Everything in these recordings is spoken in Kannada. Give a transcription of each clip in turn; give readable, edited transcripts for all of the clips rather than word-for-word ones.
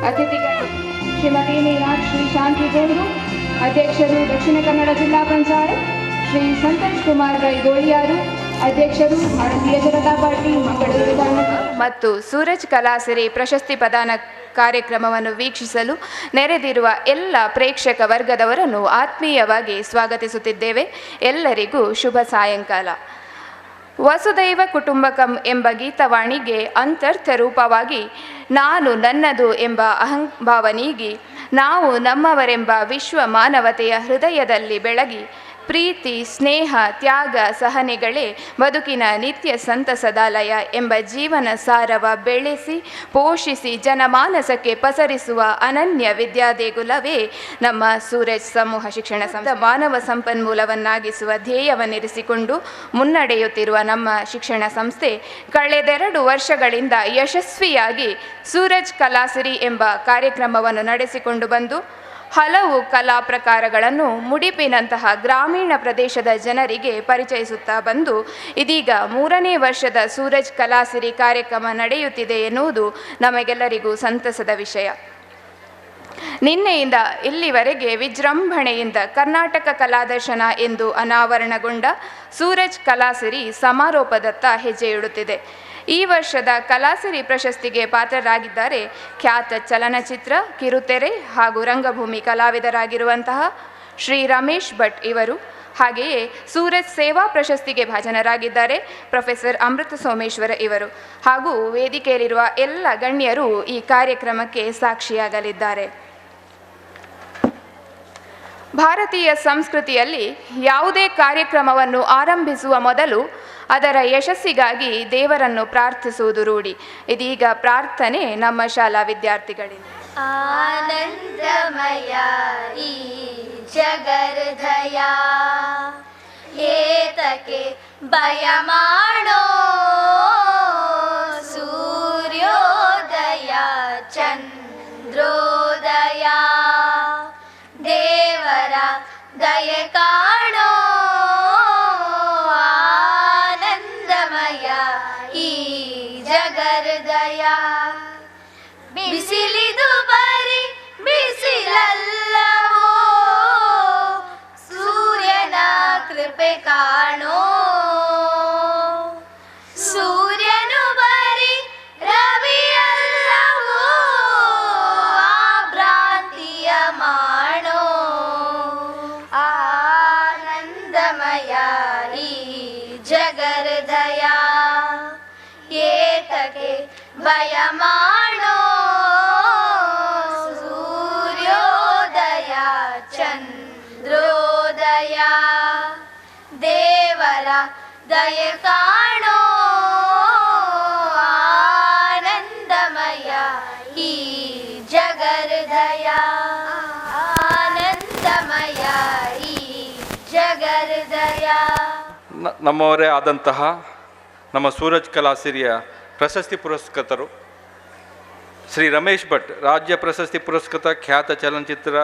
ಅತಿಥಿಗಳು ಶ್ರೀಮತಿ ಮೀನಾಕ್ಷಿ ಶಾಂತಿ ಗೌಡ್ರು, ಅಧ್ಯಕ್ಷರು ದಕ್ಷಿಣ ಕನ್ನಡ ಜಿಲ್ಲಾ ಪಂಚಾಯತ್, ಶ್ರೀ ಸಂತೋಷ್ ಕುಮಾರ್ ರೈ ಗೋಳಿಯಾರು, ಅಧ್ಯಕ್ಷರು ಭಾರತೀಯ ಜನತಾ ಪಾರ್ಟಿ ಮಂಗಳೂರು ವಿಧಾನಸಭೆ. ಮತ್ತು ಸೂರಜ್ ಕಲಾಸಿರಿ ಪ್ರಶಸ್ತಿ ಪ್ರದಾನ ಕಾರ್ಯಕ್ರಮವನ್ನು ವೀಕ್ಷಿಸಲು ನೆರೆದಿರುವ ಎಲ್ಲ ಪ್ರೇಕ್ಷಕ ವರ್ಗದವರನ್ನು ಆತ್ಮೀಯವಾಗಿ ಸ್ವಾಗತಿಸುತ್ತಿದ್ದೇವೆ. ಎಲ್ಲರಿಗೂ ಶುಭ ಸಾಯಂಕಾಲ. ವಸುದೈವ ಕುಟುಂಬಕಂ ಎಂಬ ಗೀತವಾಣಿಗೆ ಅಂತರ್ಥ ರೂಪವಾಗಿ ನಾನು ನನ್ನದು ಎಂಬ ಅಹಂಭಾವನೀಗಿ ನಾವು ನಮ್ಮವರೆಂಬ ವಿಶ್ವ ಮಾನವತೆಯ ಹೃದಯದಲ್ಲಿ ಬೆಳಗಿ ಪ್ರೀತಿ, ಸ್ನೇಹ, ತ್ಯಾಗ, ಸಹನೆಗಳೇ ಬದುಕಿನ ನಿತ್ಯ ಸಂತಸದಾಲಯ ಎಂಬ ಜೀವನ ಸಾರವ ಬೆಳೆಸಿ ಪೋಷಿಸಿ ಜನಮಾನಸಕ್ಕೆ ಪಸರಿಸುವ ಅನನ್ಯ ವಿದ್ಯಾದೇಗುಲವೇ ನಮ್ಮ ಸೂರಜ್ ಸಮೂಹ ಶಿಕ್ಷಣ ಸಂಸ್ಥೆ. ಮಾನವ ಸಂಪನ್ಮೂಲವನ್ನಾಗಿಸುವ ಧ್ಯೇಯವನ್ನಿರಿಸಿಕೊಂಡು ಮುನ್ನಡೆಯುತ್ತಿರುವ ನಮ್ಮ ಶಿಕ್ಷಣ ಸಂಸ್ಥೆ ಕಳೆದೆರಡು ವರ್ಷಗಳಿಂದ ಯಶಸ್ವಿಯಾಗಿ ಸೂರಜ್ ಕಲಾಸಿರಿ ಎಂಬ ಕಾರ್ಯಕ್ರಮವನ್ನು ನಡೆಸಿಕೊಂಡು ಬಂದು ಹಲವು ಕಲಾ ಪ್ರಕಾರಗಳನ್ನು ಮುಡಿಪಿನಂತಹ ಗ್ರಾಮೀಣ ಪ್ರದೇಶದ ಜನರಿಗೆ ಪರಿಚಯಿಸುತ್ತಾ ಬಂದು ಇದೀಗ 3ನೇ ವರ್ಷದ ಸೂರಜ್ ಕಲಾಸಿರಿ ಕಾರ್ಯಕ್ರಮ ನಡೆಯುತ್ತಿದೆ ಎನ್ನುವುದು ನಮಗೆಲ್ಲರಿಗೂ ಸಂತಸದ ವಿಷಯ. ನಿನ್ನೆಯಿಂದ ಇಲ್ಲಿವರೆಗೆ ವಿಜೃಂಭಣೆಯಿಂದ ಕರ್ನಾಟಕ ಕಲಾದರ್ಶನ ಎಂದು ಅನಾವರಣಗೊಂಡ ಸೂರಜ್ ಕಲಾಸಿರಿ ಸಮಾರೋಪದತ್ತ ಹೆಜ್ಜೆ ಇಡುತ್ತಿದೆ. ಈ ವರ್ಷದ ಕಲಾಸಿರಿ ಪ್ರಶಸ್ತಿಗೆ ಪಾತ್ರರಾಗಿದ್ದಾರೆ ಖ್ಯಾತ ಚಲನಚಿತ್ರ, ಕಿರುತೆರೆ ಹಾಗೂ ರಂಗಭೂಮಿ ಕಲಾವಿದರಾಗಿರುವಂತಹ ಶ್ರೀ ರಮೇಶ್ ಭಟ್ ಇವರು. ಹಾಗೆಯೇ ಸೂರಜ್ ಸೇವಾ ಪ್ರಶಸ್ತಿಗೆ ಭಾಜನರಾಗಿದ್ದಾರೆ ಪ್ರೊಫೆಸರ್ ಅಮೃತ ಸೋಮೇಶ್ವರ ಇವರು. ಹಾಗೂ ವೇದಿಕೆಯಲ್ಲಿರುವ ಎಲ್ಲ ಗಣ್ಯರು ಈ ಕಾರ್ಯಕ್ರಮಕ್ಕೆ ಸಾಕ್ಷಿಯಾಗಲಿದ್ದಾರೆ. ಭಾರತೀಯ ಸಂಸ್ಕೃತಿಯಲ್ಲಿ ಯಾವುದೇ ಕಾರ್ಯಕ್ರಮವನ್ನು ಆರಂಭಿಸುವ ಮೊದಲು ಅದರ ಯಶಸ್ಸಿಗಾಗಿ ದೇವರನ್ನು ಪ್ರಾರ್ಥಿಸುವುದು ರೂಢಿ. ಇದೀಗ ಪ್ರಾರ್ಥನೆ ನಮ್ಮ ಶಾಲಾ ವಿದ್ಯಾರ್ಥಿಗಳಿಂದ. ಆನಂದಮಯ ಈ ಜಗರ್ದಯ ಏತಕ್ಕೆ ಭಯ ಮಾಡೋ ಸೂರ್ಯೋದಯ ಚಂದ್ರೋದಯ ದೇವರ ದಯೆ ಕಾಣೋ ಆನಂದಮಯ ಈ ಜಗರ್ದಯ. ಬಿಸಿಲಿದು ಬರಿ ಬಿಸಿಲಲ್ಲವೋ ಸೂರ್ಯನ ಕೃಪೆ ಕಾಣೋ ಸೂರ್ಯನು ಬರಿ ರವಿಯಲ್ಲವೋ ಆ ಭ್ರಾಂತಿಯ ಮಾಡೋ ಆನಂದಮಯ ಈ ಜಗರ್ದಯ ಏತಕ್ಕೆ ಭಯ ಮಾಡೋ ಸೂರ್ಯೋದಯ ಚಂದ್ರೋದಯ ದೇವರ ದಯೆ ಕಾಣೋ ಆನಂದಮಯ ಈ ಜಗರ್ದಯ ಆನಂದಮಯ ಈ ಜಗರ್ದಯ. ನಮ್ಮವರೇ ಆದಂತಹ ನಮ್ಮ ಸೂರಜ್ ಕಲಾಸಿರಿಯ ಪ್ರಶಸ್ತಿ ಪುರಸ್ಕೃತರು ಶ್ರೀ ರಮೇಶ್ ಭಟ್, ರಾಜ್ಯ ಪ್ರಶಸ್ತಿ ಪುರಸ್ಕೃತ ಖ್ಯಾತ ಚಲನಚಿತ್ರ,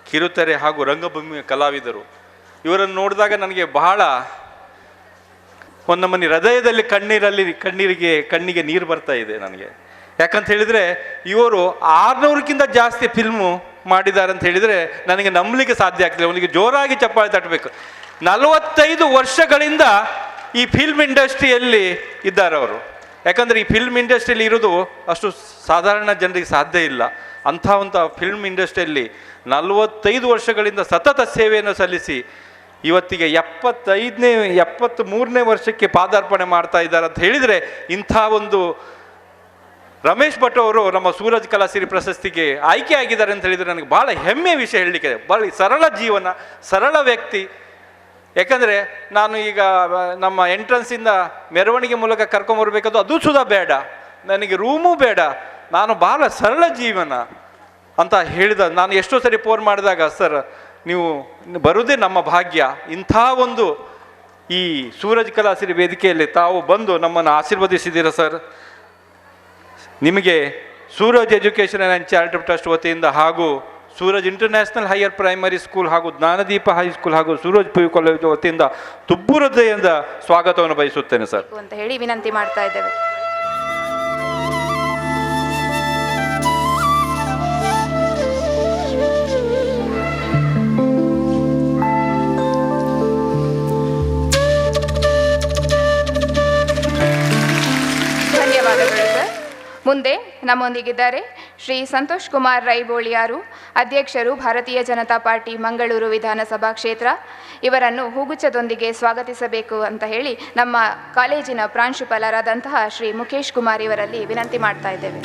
ಕಿರುತೆರೆ ಹಾಗೂ ರಂಗಭೂಮಿ ಕಲಾವಿದರು. ಇವರನ್ನು ನೋಡಿದಾಗ ನನಗೆ ಬಹಳ ನಮ್ಮನೆ ಹೃದಯದಲ್ಲಿ ಕಣ್ಣಿಗೆ ನೀರು ಬರ್ತಾ ಇದೆ ನನಗೆ. ಯಾಕಂತ ಹೇಳಿದರೆ ಇವರು 600ಕ್ಕಿಂತ ಜಾಸ್ತಿ ಫಿಲ್ಮು ಮಾಡಿದ್ದಾರೆ ಅಂತ ಹೇಳಿದರೆ ನನಗೆ ನಂಬಲಿಕ್ಕೆ ಸಾಧ್ಯ ಆಗ್ತಿಲ್ಲ. ಅವನಿಗೆ ಜೋರಾಗಿ ಚಪ್ಪಾಳೆ ತಟ್ಟಬೇಕು. 45 ವರ್ಷಗಳಿಂದ ಈ ಫಿಲ್ಮ್ ಇಂಡಸ್ಟ್ರಿಯಲ್ಲಿ ಇದ್ದಾರೆ ಅವರು. ಯಾಕಂದರೆ ಈ ಫಿಲ್ಮ್ ಇಂಡಸ್ಟ್ರಿಯಲ್ಲಿ ಇರೋದು ಅಷ್ಟು ಸಾಧಾರಣ ಜನರಿಗೆ ಸಾಧ್ಯ ಇಲ್ಲ. ಅಂಥ ಒಂದು ಫಿಲ್ಮ್ ಇಂಡಸ್ಟ್ರಿಯಲ್ಲಿ 45 ವರ್ಷಗಳಿಂದ ಸತತ ಸೇವೆಯನ್ನು ಸಲ್ಲಿಸಿ ಇವತ್ತಿಗೆ 73ನೇ ವರ್ಷಕ್ಕೆ ಪಾದಾರ್ಪಣೆ ಮಾಡ್ತಾ ಇದ್ದಾರೆ ಅಂತ ಹೇಳಿದರೆ ಇಂಥ ಒಂದು ರಮೇಶ್ ಭಟ್ ಅವರು ನಮ್ಮ ಸೂರಜ್ ಕಲಾಸಿರಿ ಪ್ರಶಸ್ತಿಗೆ ಆಯ್ಕೆ ಆಗಿದ್ದಾರೆ ಅಂತ ಹೇಳಿದರೆ ನನಗೆ ಭಾಳ ಹೆಮ್ಮೆಯ ವಿಷಯ ಹೇಳಲಿಕ್ಕೆ. ಭಾಳ ಸರಳ ಜೀವನ, ಸರಳ ವ್ಯಕ್ತಿ. ಯಾಕಂದರೆ ನಾನು ಈಗ ನಮ್ಮ ಎಂಟ್ರೆನ್ಸಿಂದ ಮೆರವಣಿಗೆ ಮೂಲಕ ಕರ್ಕೊಂಬರ್ಬೇಕಾದ್ರು ಅದು ಸುಧಾ ಬೇಡ, ನನಗೆ ರೂಮೂ ಬೇಡ, ನಾನು ಭಾಳ ಸರಳ ಜೀವನ ಅಂತ ಹೇಳಿದ. ನಾನು ಎಷ್ಟೋ ಸರಿ ಫೋನ್ ಮಾಡಿದಾಗ, ಸರ್ ನೀವು ಬರುವುದೇ ನಮ್ಮ ಭಾಗ್ಯ, ಇಂಥ ಒಂದು ಈ ಸೂರಜ್ ಕಲಾಸಿರಿ ವೇದಿಕೆಯಲ್ಲಿ ತಾವು ಬಂದು ನಮ್ಮನ್ನು ಆಶೀರ್ವದಿಸಿದ್ದೀರ ಸರ್. ನಿಮಗೆ Suraj education and charitable trust ವತಿಯಿಂದ ಹಾಗೂ Suraj international higher primary school ಹಾಗೂ ಜ್ಞಾನದೀಪ ಹೈಸ್ಕೂಲ್ ಹಾಗೂ ಸೂರಜ್ ಪಿ ಯು ಕಾಲೇಜು ವತಿಯಿಂದ ತುಂಬು ಹೃದಯದಿಂದ ಸ್ವಾಗತವನ್ನು ಬಯಸುತ್ತೇನೆ ಸರ್ ಅಂತ ಹೇಳಿ ವಿನಂತಿ ಮಾಡ್ತಾ ಇದ್ದೇವೆ. ಮುಂದೆ ನಮ್ಮೊಂದಿಗಿದ್ದಾರೆ ಶ್ರೀ ಸಂತೋಷ್ ಕುಮಾರ್ ರೈಬೋಳಿಯಾರು, ಅಧ್ಯಕ್ಷರು ಭಾರತೀಯ ಜನತಾ ಪಾರ್ಟಿ ಮಂಗಳೂರು ವಿಧಾನಸಭಾ ಕ್ಷೇತ್ರ. ಇವರನ್ನು ಹೂಗುಚ್ಛದೊಂದಿಗೆ ಸ್ವಾಗತಿಸಬೇಕು ಅಂತ ಹೇಳಿ ನಮ್ಮ ಕಾಲೇಜಿನ ಪ್ರಾಂಶುಪಾಲರಾದಂತಹ ಶ್ರೀ ಮುಖೇಶ್ ಕುಮಾರ್ ಇವರಲ್ಲಿ ವಿನಂತಿ ಮಾಡ್ತಾ ಇದ್ದೇವೆ.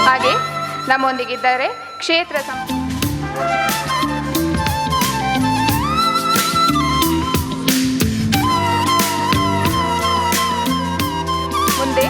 ಹಾಗೆ ನಮ್ಮೊಂದಿಗಿದ್ದಾರೆ ಕ್ಷೇತ್ರ ಮುಂದೆ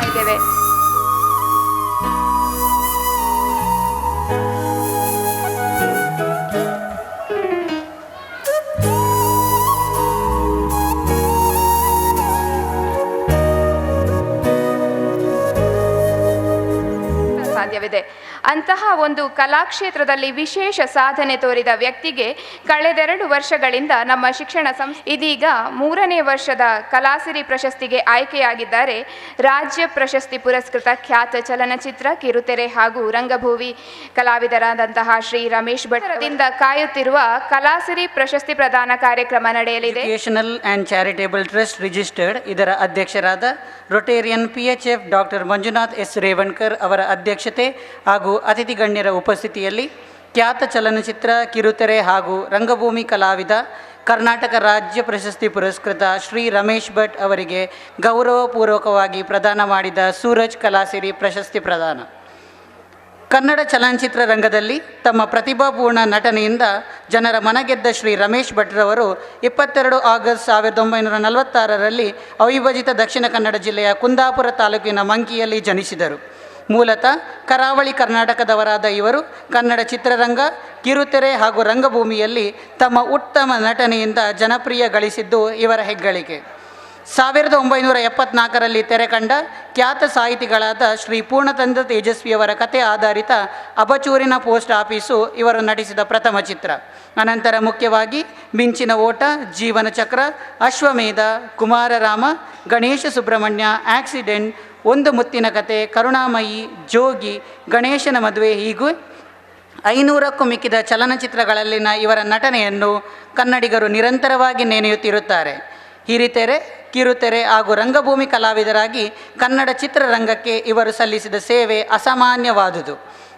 ಇದ್ದೇವೆ. ಸಾಧ್ಯವಿದೆ. ಅಂತಹ ಒಂದು ಕಲಾಕ್ಷೇತ್ರದಲ್ಲಿ ವಿಶೇಷ ಸಾಧನೆ ತೋರಿದ ವ್ಯಕ್ತಿಗೆ ಕಳೆದೆರಡು ವರ್ಷಗಳಿಂದ ನಮ್ಮ ಶಿಕ್ಷಣ ಇದೀಗ 3ನೇ ವರ್ಷದ ಕಲಾಸಿರಿ ಪ್ರಶಸ್ತಿಗೆ ಆಯ್ಕೆಯಾಗಿದ್ದಾರೆ. ರಾಜ್ಯ ಪ್ರಶಸ್ತಿ ಪುರಸ್ಕೃತ ಖ್ಯಾತ ಚಲನಚಿತ್ರ, ಕಿರುತೆರೆ ಹಾಗೂ ರಂಗಭೂಮಿ ಕಲಾವಿದರಾದಂತಹ ಶ್ರೀ ರಮೇಶ್ ಭಟ್ರಿಂದ ಕಾಯುತ್ತಿರುವ ಕಲಾಸಿರಿ ಪ್ರಶಸ್ತಿ ಪ್ರದಾನ ಕಾರ್ಯಕ್ರಮ ನಡೆಯಲಿದೆ. Educational and charitable trust registered ಇದರ ಅಧ್ಯಕ್ಷರಾದ Rotarian PHF doctor Manjunath S Revankar ಅವರ ಅಧ್ಯಕ್ಷತೆ ಹಾಗೂ ಅತಿಥಿ ಗಣ್ಯರ ಉಪಸ್ಥಿತಿಯಲ್ಲಿ ಖ್ಯಾತ ಚಲನಚಿತ್ರ, ಕಿರುತೆರೆ ಹಾಗೂ ರಂಗಭೂಮಿ ಕಲಾವಿದ, ಕರ್ನಾಟಕ ರಾಜ್ಯ ಪ್ರಶಸ್ತಿ ಪುರಸ್ಕೃತ ಶ್ರೀ ರಮೇಶ್ ಭಟ್ ಅವರಿಗೆ ಗೌರವಪೂರ್ವಕವಾಗಿ ಪ್ರದಾನ ಮಾಡಿದ ಸೂರಜ್ ಕಲಾಸಿರಿ ಪ್ರಶಸ್ತಿ ಪ್ರದಾನ. ಕನ್ನಡ ಚಲನಚಿತ್ರ ರಂಗದಲ್ಲಿ ತಮ್ಮ ಪ್ರತಿಭಾಪೂರ್ಣ ನಟನೆಯಿಂದ ಜನರ ಮನಗೆದ್ದ ಶ್ರೀ ರಮೇಶ್ ಭಟ್ರವರು 22 ಆಗಸ್ಟ್ 1946ರಲ್ಲಿ ಅವಿಭಜಿತ ದಕ್ಷಿಣ ಕನ್ನಡ ಜಿಲ್ಲೆಯ ಕುಂದಾಪುರ ತಾಲೂಕಿನ ಮಂಕಿಯಲ್ಲಿ ಜನಿಸಿದರು. ಮೂಲತಃ ಕರಾವಳಿ ಕರ್ನಾಟಕದವರಾದ ಇವರು ಕನ್ನಡ ಚಿತ್ರರಂಗ, ಕಿರುತೆರೆ ಹಾಗೂ ರಂಗಭೂಮಿಯಲ್ಲಿ ತಮ್ಮ ಉತ್ತಮ ನಟನೆಯಿಂದ ಜನಪ್ರಿಯ ಗಳಿಸಿದ್ದು ಇವರ ಹೆಗ್ಗಳಿಕೆ. 1974ರಲ್ಲಿ ತೆರೆಕಂಡ ಖ್ಯಾತ ಸಾಹಿತಿಗಳಾದ ಶ್ರೀ ಪೂರ್ಣಚಂದ್ರ ತೇಜಸ್ವಿಯವರ ಕತೆ ಆಧಾರಿತ ಅಬಚೂರಿನ ಪೋಸ್ಟ್ ಆಫೀಸು ಇವರು ನಟಿಸಿದ ಪ್ರಥಮ ಚಿತ್ರ. ಅನಂತರ ಮುಖ್ಯವಾಗಿ ಮಿಂಚಿನ ಓಟ, ಜೀವನ ಚಕ್ರ, ಅಶ್ವಮೇಧ, ಕುಮಾರರಾಮ, ಗಣೇಶ ಸುಬ್ರಹ್ಮಣ್ಯ, ಆಕ್ಸಿಡೆಂಟ್, ಒಂದು ಮುತ್ತಿನ ಕತೆ, ಕರುಣಾಮಯಿ, ಜೋಗಿ, ಗಣೇಶನ ಮದುವೆ ಹೀಗೂ 500ಕ್ಕೂ ಮಿಕ್ಕಿದ ಚಲನಚಿತ್ರಗಳಲ್ಲಿನ ಇವರ ನಟನೆಯನ್ನು ಕನ್ನಡಿಗರು ನಿರಂತರವಾಗಿ ನೆನೆಯುತ್ತಿರುತ್ತಾರೆ. ಹಿರಿತೆರೆ, ಕಿರುತೆರೆ ಹಾಗೂ ರಂಗಭೂಮಿ ಕಲಾವಿದರಾಗಿ ಕನ್ನಡ ಚಿತ್ರರಂಗಕ್ಕೆ ಇವರು ಸಲ್ಲಿಸಿದ ಸೇವೆ ಅಸಾಮಾನ್ಯವಾದುದು.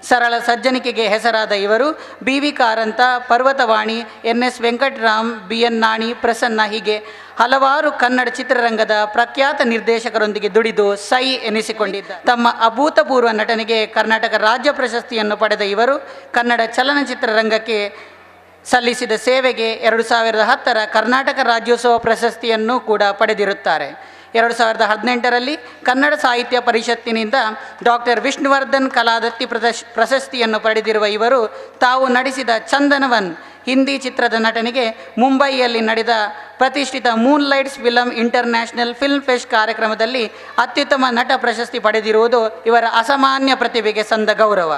ಸರಳ ಸಜ್ಜನಿಕೆಗೆ ಹೆಸರಾದ ಇವರು BV Karanth, Parvathavani, NS Venkatram, BN Nani, Prasanna ಹೀಗೆ ಹಲವಾರು ಕನ್ನಡ ಚಿತ್ರರಂಗದ ಪ್ರಖ್ಯಾತ ನಿರ್ದೇಶಕರೊಂದಿಗೆ ದುಡಿದು ಸೈ ಎನಿಸಿಕೊಂಡಿದ್ದ ತಮ್ಮ ಅಭೂತಪೂರ್ವ ನಟನೆಗೆ ಕರ್ನಾಟಕ ರಾಜ್ಯ ಪ್ರಶಸ್ತಿಯನ್ನು ಪಡೆದ ಇವರು ಕನ್ನಡ ಚಲನಚಿತ್ರರಂಗಕ್ಕೆ ಸಲ್ಲಿಸಿದ ಸೇವೆಗೆ 2010ರ ಕರ್ನಾಟಕ ರಾಜ್ಯೋತ್ಸವ ಪ್ರಶಸ್ತಿಯನ್ನು ಕೂಡ ಪಡೆದಿರುತ್ತಾರೆ. 2018ರಲ್ಲಿ ಕನ್ನಡ ಸಾಹಿತ್ಯ ಪರಿಷತ್ತಿನಿಂದ ಡಾಕ್ಟರ್ ವಿಷ್ಣುವರ್ಧನ್ ಕಲಾದತ್ತಿ ಪ್ರಶಸ್ತಿಯನ್ನು ಪಡೆದಿರುವ ಇವರು ತಾವು ನಟಿಸಿದ ಚಂದನವನ್ ಹಿಂದಿ ಚಿತ್ರದ ನಟನೆಗೆ ಮುಂಬಯಿಯಲ್ಲಿ ನಡೆದ ಪ್ರತಿಷ್ಠಿತ ಮೂನ್ಲೈಟ್ಸ್ ಫಿಲಂ ಇಂಟರ್ನ್ಯಾಷನಲ್ ಫಿಲ್ಮ್ ಫೆಸ್ಟ್ ಕಾರ್ಯಕ್ರಮದಲ್ಲಿ ಅತ್ಯುತ್ತಮ ನಟ ಪ್ರಶಸ್ತಿ ಪಡೆದಿರುವುದು ಇವರ ಅಸಾಮಾನ್ಯ ಪ್ರತಿಭೆಗೆ ಸಂದ ಗೌರವ.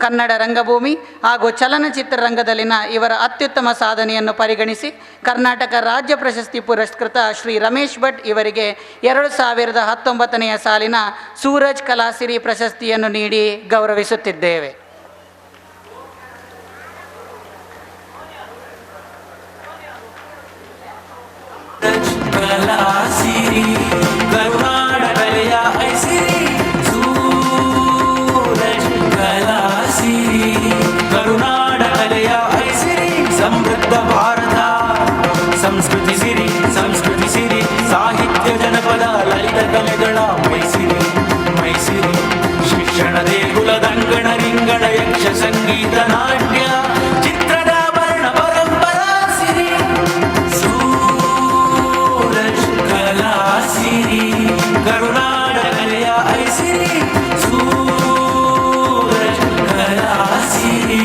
ಕನ್ನಡ ರಂಗಭೂಮಿ ಹಾಗೂ ಚಲನಚಿತ್ರ ರಂಗದಲ್ಲಿನ ಇವರ ಅತ್ಯುತ್ತಮ ಸಾಧನೆಯನ್ನು ಪರಿಗಣಿಸಿ ಕರ್ನಾಟಕ ರಾಜ್ಯ ಪ್ರಶಸ್ತಿ ಪುರಸ್ಕೃತ ಶ್ರೀ ರಮೇಶ್ ಭಟ್ ಇವರಿಗೆ 2019ನೇ ಸಾಲಿನ ಸೂರಜ್ ಕಲಾಸಿರಿ ಪ್ರಶಸ್ತಿಯನ್ನು ನೀಡಿ ಗೌರವಿಸುತ್ತಿದ್ದೇವೆ. ಸಮೃದ್ಧ ಭಾರತ ಸಂಸ್ಕೃತಿ ಸಿರಿ, ಸಂಸ್ಕೃತಿ ಸಿರಿ, ಸಾಹಿತ್ಯ ಜನಪದ ಲಲಿತ ಕಲೆಗಳ ಮೈಸಿರಿ, ಮೈಸಿರಿ ಶಿಕ್ಷಣ ದೇಗುಲದಂಗಣ ರಿಂಗಣ ಯಕ್ಷ ಸಂಗೀತ ನಾಟ್ಯ ಚಿತ್ರದ ವರ್ಣ ಪರಂಪರಾ ಸಿರಿ, ಸೂರಜ್ ಕಲಾ ಸಿರಿ, ಕರುನಾಡ ಕಲೆಯ ಐಸಿರಿ, ಸೂರಜ್ ಕಲಾ ಸಿರಿ.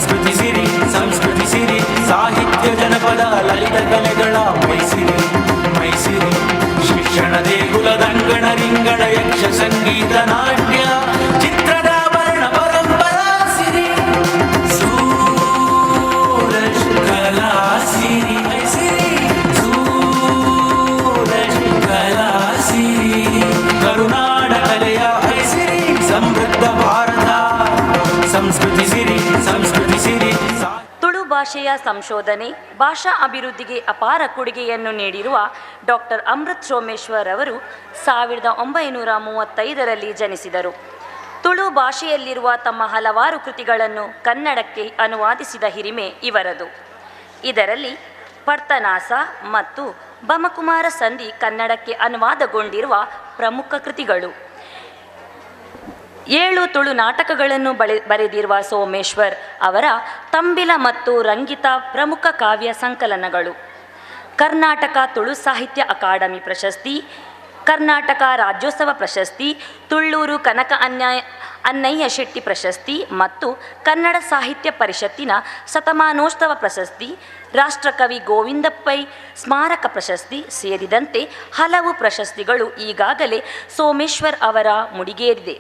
ಸಂಸ್ಕೃತಿ ಸಿರಿ ಸಾಹಿತ್ಯ ಜನಪದ ಲಲಿತ ಕಲೆಗಳ ಮೈಸಿರಿ ಶಿಕ್ಷಣ ದೇಗುಲದಂಗಣ ರಿಂಗಣ ಯಕ್ಷ ಸಂಗೀತ ನಾಟ್ಯ ಚಿತ್ರದ ವರ್ಣ ಪರಂಪರಾ ಸಿರಿ ಸೂರಜ್ ಕಲಾ ಸಿರಿ ಸೂರಜ್ ಕಲಾ ಸಿರಿ ಕರುನಾಡ ಕಲೆಯ ಐಸಿರಿ ಸಮೃದ್ಧ ಭಾರತ ಸಂಸ್ಕೃತಿ ಸಿರಿ ತುಳು ಭಾಷೆಯ ಸಂಶೋಧನೆ ಭಾಷಾ ಅಭಿವೃದ್ಧಿಗೆ ಅಪಾರ ಕೊಡುಗೆಯನ್ನು ನೀಡಿರುವ ಡಾಕ್ಟರ್ ಅಮೃತ್ ಸೋಮೇಶ್ವರ್ ಅವರು 1935ರಲ್ಲಿ ಜನಿಸಿದರು. ತುಳು ಭಾಷೆಯಲ್ಲಿರುವ ತಮ್ಮ ಹಲವಾರು ಕೃತಿಗಳನ್ನು ಕನ್ನಡಕ್ಕೆ ಅನುವಾದಿಸಿದ ಹಿರಿಮೆ ಇವರದು. ಇದರಲ್ಲಿ ಪರ್ತನಾಸ ಮತ್ತು ಬಮಕುಮಾರ ಸಂಧಿ ಕನ್ನಡಕ್ಕೆ ಅನುವಾದಗೊಂಡಿರುವ ಪ್ರಮುಖ ಕೃತಿಗಳು. 7 ತುಳು ನಾಟಕಗಳನ್ನು ಬರೆದಿರುವ ಸೋಮೇಶ್ವರ್ ಅವರ ತಂಬಿಲ ಮತ್ತು ರಂಗಿತ ಪ್ರಮುಖ ಕಾವ್ಯ ಸಂಕಲನಗಳು. ಕರ್ನಾಟಕ ತುಳು ಸಾಹಿತ್ಯ ಅಕಾಡೆಮಿ ಪ್ರಶಸ್ತಿ, ಕರ್ನಾಟಕ ರಾಜ್ಯೋತ್ಸವ ಪ್ರಶಸ್ತಿ, ತುಳ್ಳೂರು ಕನಕ ಅನ್ನಯ್ಯ ಶೆಟ್ಟಿ ಪ್ರಶಸ್ತಿ ಮತ್ತು ಕನ್ನಡ ಸಾಹಿತ್ಯ ಪರಿಷತ್ತಿನ ಶತಮಾನೋತ್ಸವ ಪ್ರಶಸ್ತಿ, ರಾಷ್ಟ್ರಕವಿ ಗೋವಿಂದ ಪೈ ಸ್ಮಾರಕ ಪ್ರಶಸ್ತಿ ಸೇರಿದಂತೆ ಹಲವು ಪ್ರಶಸ್ತಿಗಳು ಈಗಾಗಲೇ ಸೋಮೇಶ್ವರ್ ಅವರ ಮುಡಿಗೇರಿದೆ.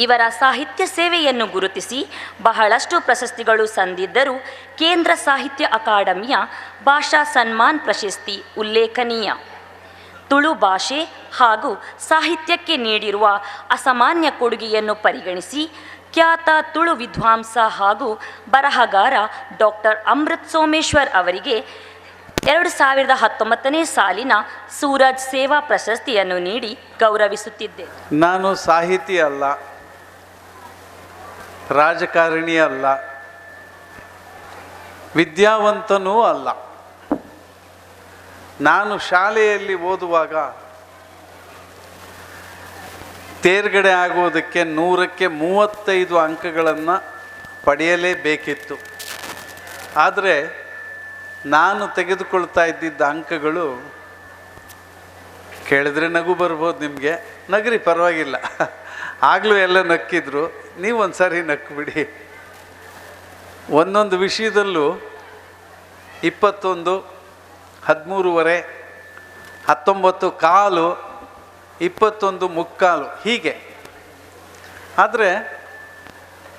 ಇವರ ಸಾಹಿತ್ಯ ಸೇವೆಯನ್ನು ಗುರುತಿಸಿ ಬಹಳಷ್ಟು ಪ್ರಶಸ್ತಿಗಳು ಸಂದಿದ್ದರೂ ಕೇಂದ್ರ ಸಾಹಿತ್ಯ ಅಕಾಡೆಮಿಯ ಭಾಷಾ ಸನ್ಮಾನ್ ಪ್ರಶಸ್ತಿ ಉಲ್ಲೇಖನೀಯ. ತುಳು ಭಾಷೆ ಹಾಗೂ ಸಾಹಿತ್ಯಕ್ಕೆ ನೀಡಿರುವ ಅಸಾಮಾನ್ಯ ಕೊಡುಗೆಯನ್ನು ಪರಿಗಣಿಸಿ ಖ್ಯಾತ ತುಳು ವಿದ್ವಾಂಸ ಹಾಗೂ ಬರಹಗಾರ ಡಾಕ್ಟರ್ ಅಮೃತ್ ಸೋಮೇಶ್ವರ್ ಅವರಿಗೆ 2019ನೇ ಸಾಲಿನ ಸೂರಜ್ ಸೇವಾ ಪ್ರಶಸ್ತಿಯನ್ನು ನೀಡಿ ಗೌರವಿಸುತ್ತಿದ್ದೆ. ನಾನು ಸಾಹಿತಿ ಅಲ್ಲ, ರಾಜಕಾರಣಿ ಅಲ್ಲ, ವಿದ್ಯಾವಂತನೂ ಅಲ್ಲ. ನಾನು ಶಾಲೆಯಲ್ಲಿ ಓದುವಾಗ ತೇರ್ಗಡೆ ಆಗುವುದಕ್ಕೆ 100ಕ್ಕೆ 35 ಅಂಕಗಳನ್ನು ಪಡೆಯಲೇಬೇಕಿತ್ತು. ಆದರೆ ನಾನು ತೆಗೆದುಕೊಳ್ತಾ ಇದ್ದಿದ್ದ ಅಂಕಗಳು ಕೇಳಿದ್ರೆ ನಗು ಬರ್ಬೋದು ನಿಮಗೆ, ನಗರಿ ಪರವಾಗಿಲ್ಲ. ಆಗಲೂ ಎಲ್ಲ ನಕ್ಕಿದ್ರು, ನೀವು ಒಂದು ಸಾರಿ ನಕ್ಬಿಡಿ. ಒಂದೊಂದು ವಿಷಯದಲ್ಲೂ 21, 13.5, 19.25, 21.75 ಹೀಗೆ. ಆದರೆ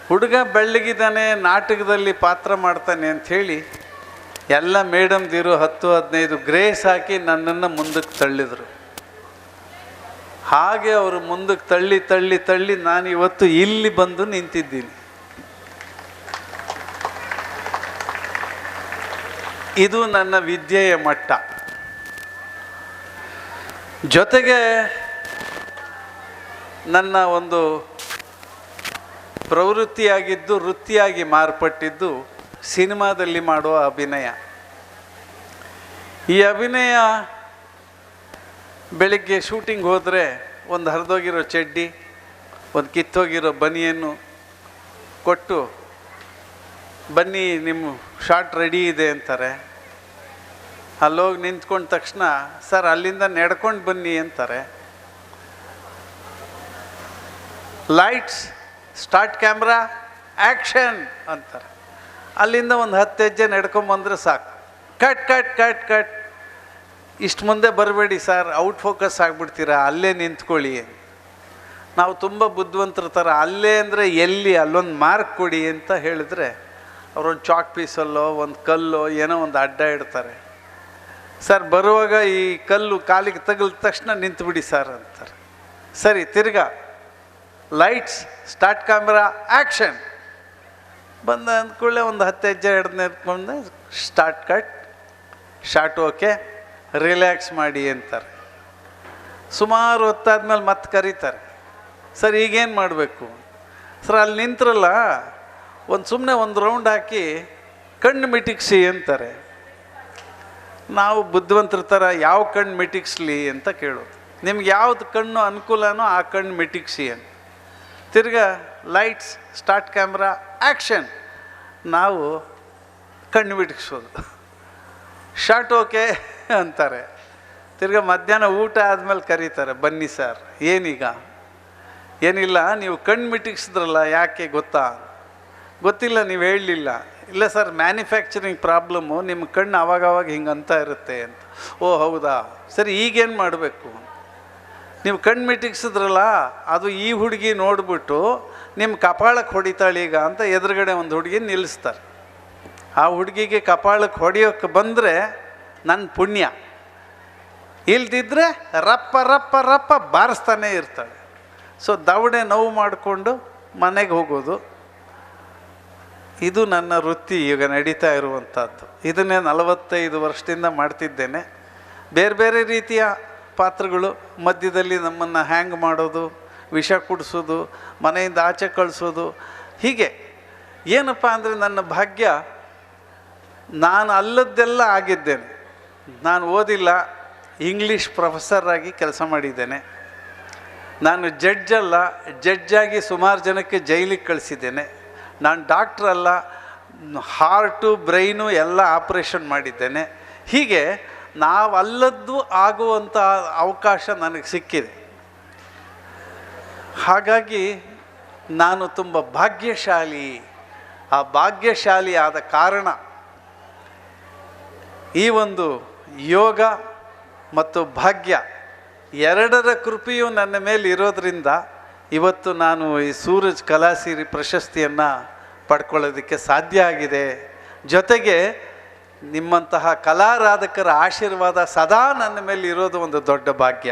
ಹುಡುಗ ಬೆಳ್ಳಗಿದ್ದಾನೆ, ನಾಟಕದಲ್ಲಿ ಪಾತ್ರ ಮಾಡ್ತಾನೆ ಅಂಥೇಳಿ ಎಲ್ಲ ಮೇಡಮ್ದಿರು 10-15 ಗ್ರೇಸ್ ಹಾಕಿ ನನ್ನನ್ನು ಮುಂದಕ್ಕೆ ತಳ್ಳಿದರು. ಹಾಗೆ ಅವರು ಮುಂದಕ್ಕೆ ತಳ್ಳಿ ನಾನು ಇವತ್ತು ಇಲ್ಲಿ ಬಂದು ನಿಂತಿದ್ದೀನಿ. ಇದು ನನ್ನ ವಿದ್ಯೆಯ ಮಟ್ಟ. ಜೊತೆಗೆ ನನ್ನ ಒಂದು ಪ್ರವೃತ್ತಿಯಾಗಿದ್ದು ವೃತ್ತಿಯಾಗಿ ಮಾರ್ಪಟ್ಟಿದ್ದು ಸಿನಿಮಾದಲ್ಲಿ ಮಾಡುವ ಅಭಿನಯ. ಈ ಅಭಿನಯ ಬೆಳಿಗ್ಗೆ ಶೂಟಿಂಗ್ ಹೋದರೆ ಒಂದು ಹರಿದೋಗಿರೋ ಚಡ್ಡಿ, ಒಂದು ಕಿತ್ತೋಗಿರೋ ಬನಿಯನ್ನು ಕೊಟ್ಟು ಬನ್ನಿ ನಿಮ್ಮ ಶಾಟ್ ರೆಡಿ ಇದೆ ಅಂತಾರೆ. ಅಲ್ಲೋಗಿ ನಿಂತ್ಕೊಂಡ ತಕ್ಷಣ ಸರ್ ಅಲ್ಲಿಂದ ನಡ್ಕೊಂಡು ಬನ್ನಿ ಅಂತಾರೆ. ಲೈಟ್ಸ್ ಸ್ಟಾರ್ಟ್ ಕ್ಯಾಮ್ರಾ ಆ್ಯಕ್ಷನ್ ಅಂತಾರೆ. ಅಲ್ಲಿಂದ ಒಂದು 10 ಹೆಜ್ಜೆ ನಡ್ಕೊಂಬಂದ್ರೆ ಸಾಕು. ಕಟ್ ಕಟ್ ಕಟ್ ಕಟ್, ಇಷ್ಟು ಮುಂದೆ ಬರಬೇಡಿ ಸರ್, ಔಟ್ ಫೋಕಸ್ ಆಗಿಬಿಡ್ತೀರಾ, ಅಲ್ಲೇ ನಿಂತ್ಕೊಳ್ಳಿ. ನಾವು ತುಂಬ ಬುದ್ಧಿವಂತರ ಥರ ಅಲ್ಲೇ ಅಂದರೆ ಎಲ್ಲಿ, ಅಲ್ಲೊಂದು ಮಾರ್ಕ್ ಕೊಡಿ ಅಂತ ಹೇಳಿದ್ರೆ ಅವರೊಂದು ಚಾಕ್ ಪೀಸಲ್ಲೋ ಒಂದು ಕಲ್ಲೋ ಏನೋ ಒಂದು ಅಡ್ಡ ಇಡ್ತಾರೆ. ಸರ್ ಬರುವಾಗ ಈ ಕಲ್ಲು ಕಾಲಿಗೆ ತಗಲಿದ ತಕ್ಷಣ ನಿಂತುಬಿಡಿ ಸರ್ ಅಂತಾರೆ. ಸರಿ, ತಿರ್ಗಾ ಲೈಟ್ಸ್ ಸ್ಟಾರ್ಟ್ ಕ್ಯಾಮ್ರಾ ಆ್ಯಕ್ಷನ್ ಬಂದ ಅಂದ್ಕೊಳ್ಳೆ ಒಂದು 10 ಹೆಜ್ಜೆ ಹಿಡ್ದು start cut short okay relax ಮಾಡಿ ಅಂತಾರೆ. ಸುಮಾರು ಹೊತ್ತಾದ್ಮೇಲೆ ಮತ್ತೆ ಕರೀತಾರೆ. ಸರ್ ಈಗೇನು ಮಾಡಬೇಕು? ಸರ್ ಅಲ್ಲಿ ನಿಂತ್ರಲ್ಲ, ಸುಮ್ಮನೆ ಒಂದು ರೌಂಡ್ ಹಾಕಿ ಕಣ್ಣು ಮಿಟಿಕ್ಸಿ ಅಂತಾರೆ. ನಾವು ಬುದ್ಧಿವಂತರ ಥರ ಯಾವ ಕಣ್ಣು ಮಿಟಿಕ್ಸ್ಲಿ ಅಂತ ಕೇಳೋದು. ನಿಮ್ಗೆ ಯಾವ್ದು ಕಣ್ಣು ಅನುಕೂಲನೋ ಆ ಕಣ್ಣು ಮಿಟಿಕ್ಸಿ ಅಂತ. ತಿರ್ಗಾ ಲೈಟ್ಸ್ ಸ್ಟಾರ್ಟ್ ಕ್ಯಾಮ್ರಾ ಆ್ಯಕ್ಷನ್, ನಾವು ಕಣ್ಣು ಮಿಟಿಕ್ಸೋದು. ಶಾರ್ಟ್ ಓಕೆ ಅಂತಾರೆ. ತಿರ್ಗಾ ಮಧ್ಯಾಹ್ನ ಊಟ ಆದಮೇಲೆ ಕರೀತಾರೆ, ಬನ್ನಿ ಸರ್. ಏನೀಗ? ಏನಿಲ್ಲ, ನೀವು ಕಣ್ಣು ಮಿಟಿಕ್ಸಿದ್ರಲ್ಲ, ಯಾಕೆ ಗೊತ್ತಾ? ಗೊತ್ತಿಲ್ಲ, ನೀವು ಹೇಳಲಿಲ್ಲ. ಇಲ್ಲ ಸರ್, ಮ್ಯಾನುಫ್ಯಾಕ್ಚರಿಂಗ್ ಪ್ರಾಬ್ಲಮ್ಮು, ನಿಮ್ಮ ಕಣ್ಣು ಆವಾಗವಾಗ ಹಿಂಗಂತ ಇರುತ್ತೆ ಅಂತ. ಓ ಹೌದಾ, ಸರಿ ಈಗೇನು ಮಾಡಬೇಕು? ನೀವು ಕಣ್ಣು ಮಿಟಿಕ್ಸಿದ್ರಲ್ಲ, ಅದು ಈ ಹುಡುಗಿ ನೋಡಿಬಿಟ್ಟು ನಿಮ್ಮ ಕಪಾಳಕ್ಕೆ ಹೊಡಿತಾಳೆ ಈಗ ಅಂತ ಎದುರುಗಡೆ ಒಂದು ಹುಡುಗಿ ನಿಲ್ಲಿಸ್ತಾರೆ. ಆ ಹುಡುಗಿಗೆ ಕಪಾಳಕ್ಕೆ ಹೊಡೆಯೋಕ್ಕೆ ಬಂದರೆ ನನ್ನ ಪುಣ್ಯ, ಇಲ್ದಿದ್ರೆ ರಪ್ಪ ರಪ್ಪ ರಪ್ಪ ಬಾರಿಸ್ತಾನೆ ಇರ್ತಾಳೆ. ಸೊ ದವಡೆ ನೋವು ಮಾಡಿಕೊಂಡು ಮನೆಗೆ ಹೋಗೋದು, ಇದು ನನ್ನ ವೃತ್ತಿ ಈಗ ನಡೀತಾ ಇರುವಂಥದ್ದು. ಇದನ್ನೇ 45 ವರ್ಷದಿಂದ ಮಾಡ್ತಿದ್ದೇನೆ. ಬೇರೆ ಬೇರೆ ರೀತಿಯ ಪಾತ್ರಗಳು, ಮಧ್ಯದಲ್ಲಿ ನಮ್ಮನ್ನು ಹ್ಯಾಂಗ್ ಮಾಡೋದು, ವಿಷ ಕುಡಿಸೋದು, ಮನೆಯಿಂದ ಆಚೆ ಕಳಿಸೋದು, ಹೀಗೆ ಏನಪ್ಪ ಅಂದರೆ ನನ್ನ ಭಾಗ್ಯ, ನಾನು ಅಲ್ಲದ್ದೆಲ್ಲ ಆಗಿದ್ದೇನೆ. ನಾನು ಓದಿಲ್ಲ, ಇಂಗ್ಲೀಷ್ ಪ್ರೊಫೆಸರಾಗಿ ಕೆಲಸ ಮಾಡಿದ್ದೇನೆ. ನಾನು ಜಡ್ಜಲ್ಲ, ಜಡ್ಜಾಗಿ ಸುಮಾರು ಜನಕ್ಕೆ ಜೈಲಿಗೆ ಕಳಿಸಿದ್ದೇನೆ. ನಾನು ಡಾಕ್ಟ್ರಲ್ಲ, ಹಾರ್ಟು ಬ್ರೈನು ಎಲ್ಲ ಆಪ್ರೇಷನ್ ಮಾಡಿದ್ದೇನೆ. ಹೀಗೆ ನಾವಲ್ಲದ್ದು ಆಗುವಂಥ ಅವಕಾಶ ನನಗೆ ಸಿಕ್ಕಿದೆ. ಹಾಗಾಗಿ ನಾನು ತುಂಬ ಭಾಗ್ಯಶಾಲಿ. ಆ ಭಾಗ್ಯಶಾಲಿ ಆದ ಕಾರಣ ಈ ಒಂದು ಯೋಗ ಮತ್ತು ಭಾಗ್ಯ ಎರಡರ ಕೃಪೆಯು ನನ್ನ ಮೇಲೆ ಇರೋದರಿಂದ ಇವತ್ತು ನಾನು ಈ ಸೂರಜ್ ಕಲಾಸಿರಿ ಪ್ರಶಸ್ತಿಯನ್ನು ಪಡ್ಕೊಳ್ಳೋದಕ್ಕೆ ಸಾಧ್ಯ ಆಗಿದೆ. ಜೊತೆಗೆ ನಿಮ್ಮಂತಹ ಕಲಾರಾಧಕರ ಆಶೀರ್ವಾದ ಸದಾ ನನ್ನ ಮೇಲೆ ಇರೋದು ಒಂದು ದೊಡ್ಡ ಭಾಗ್ಯ.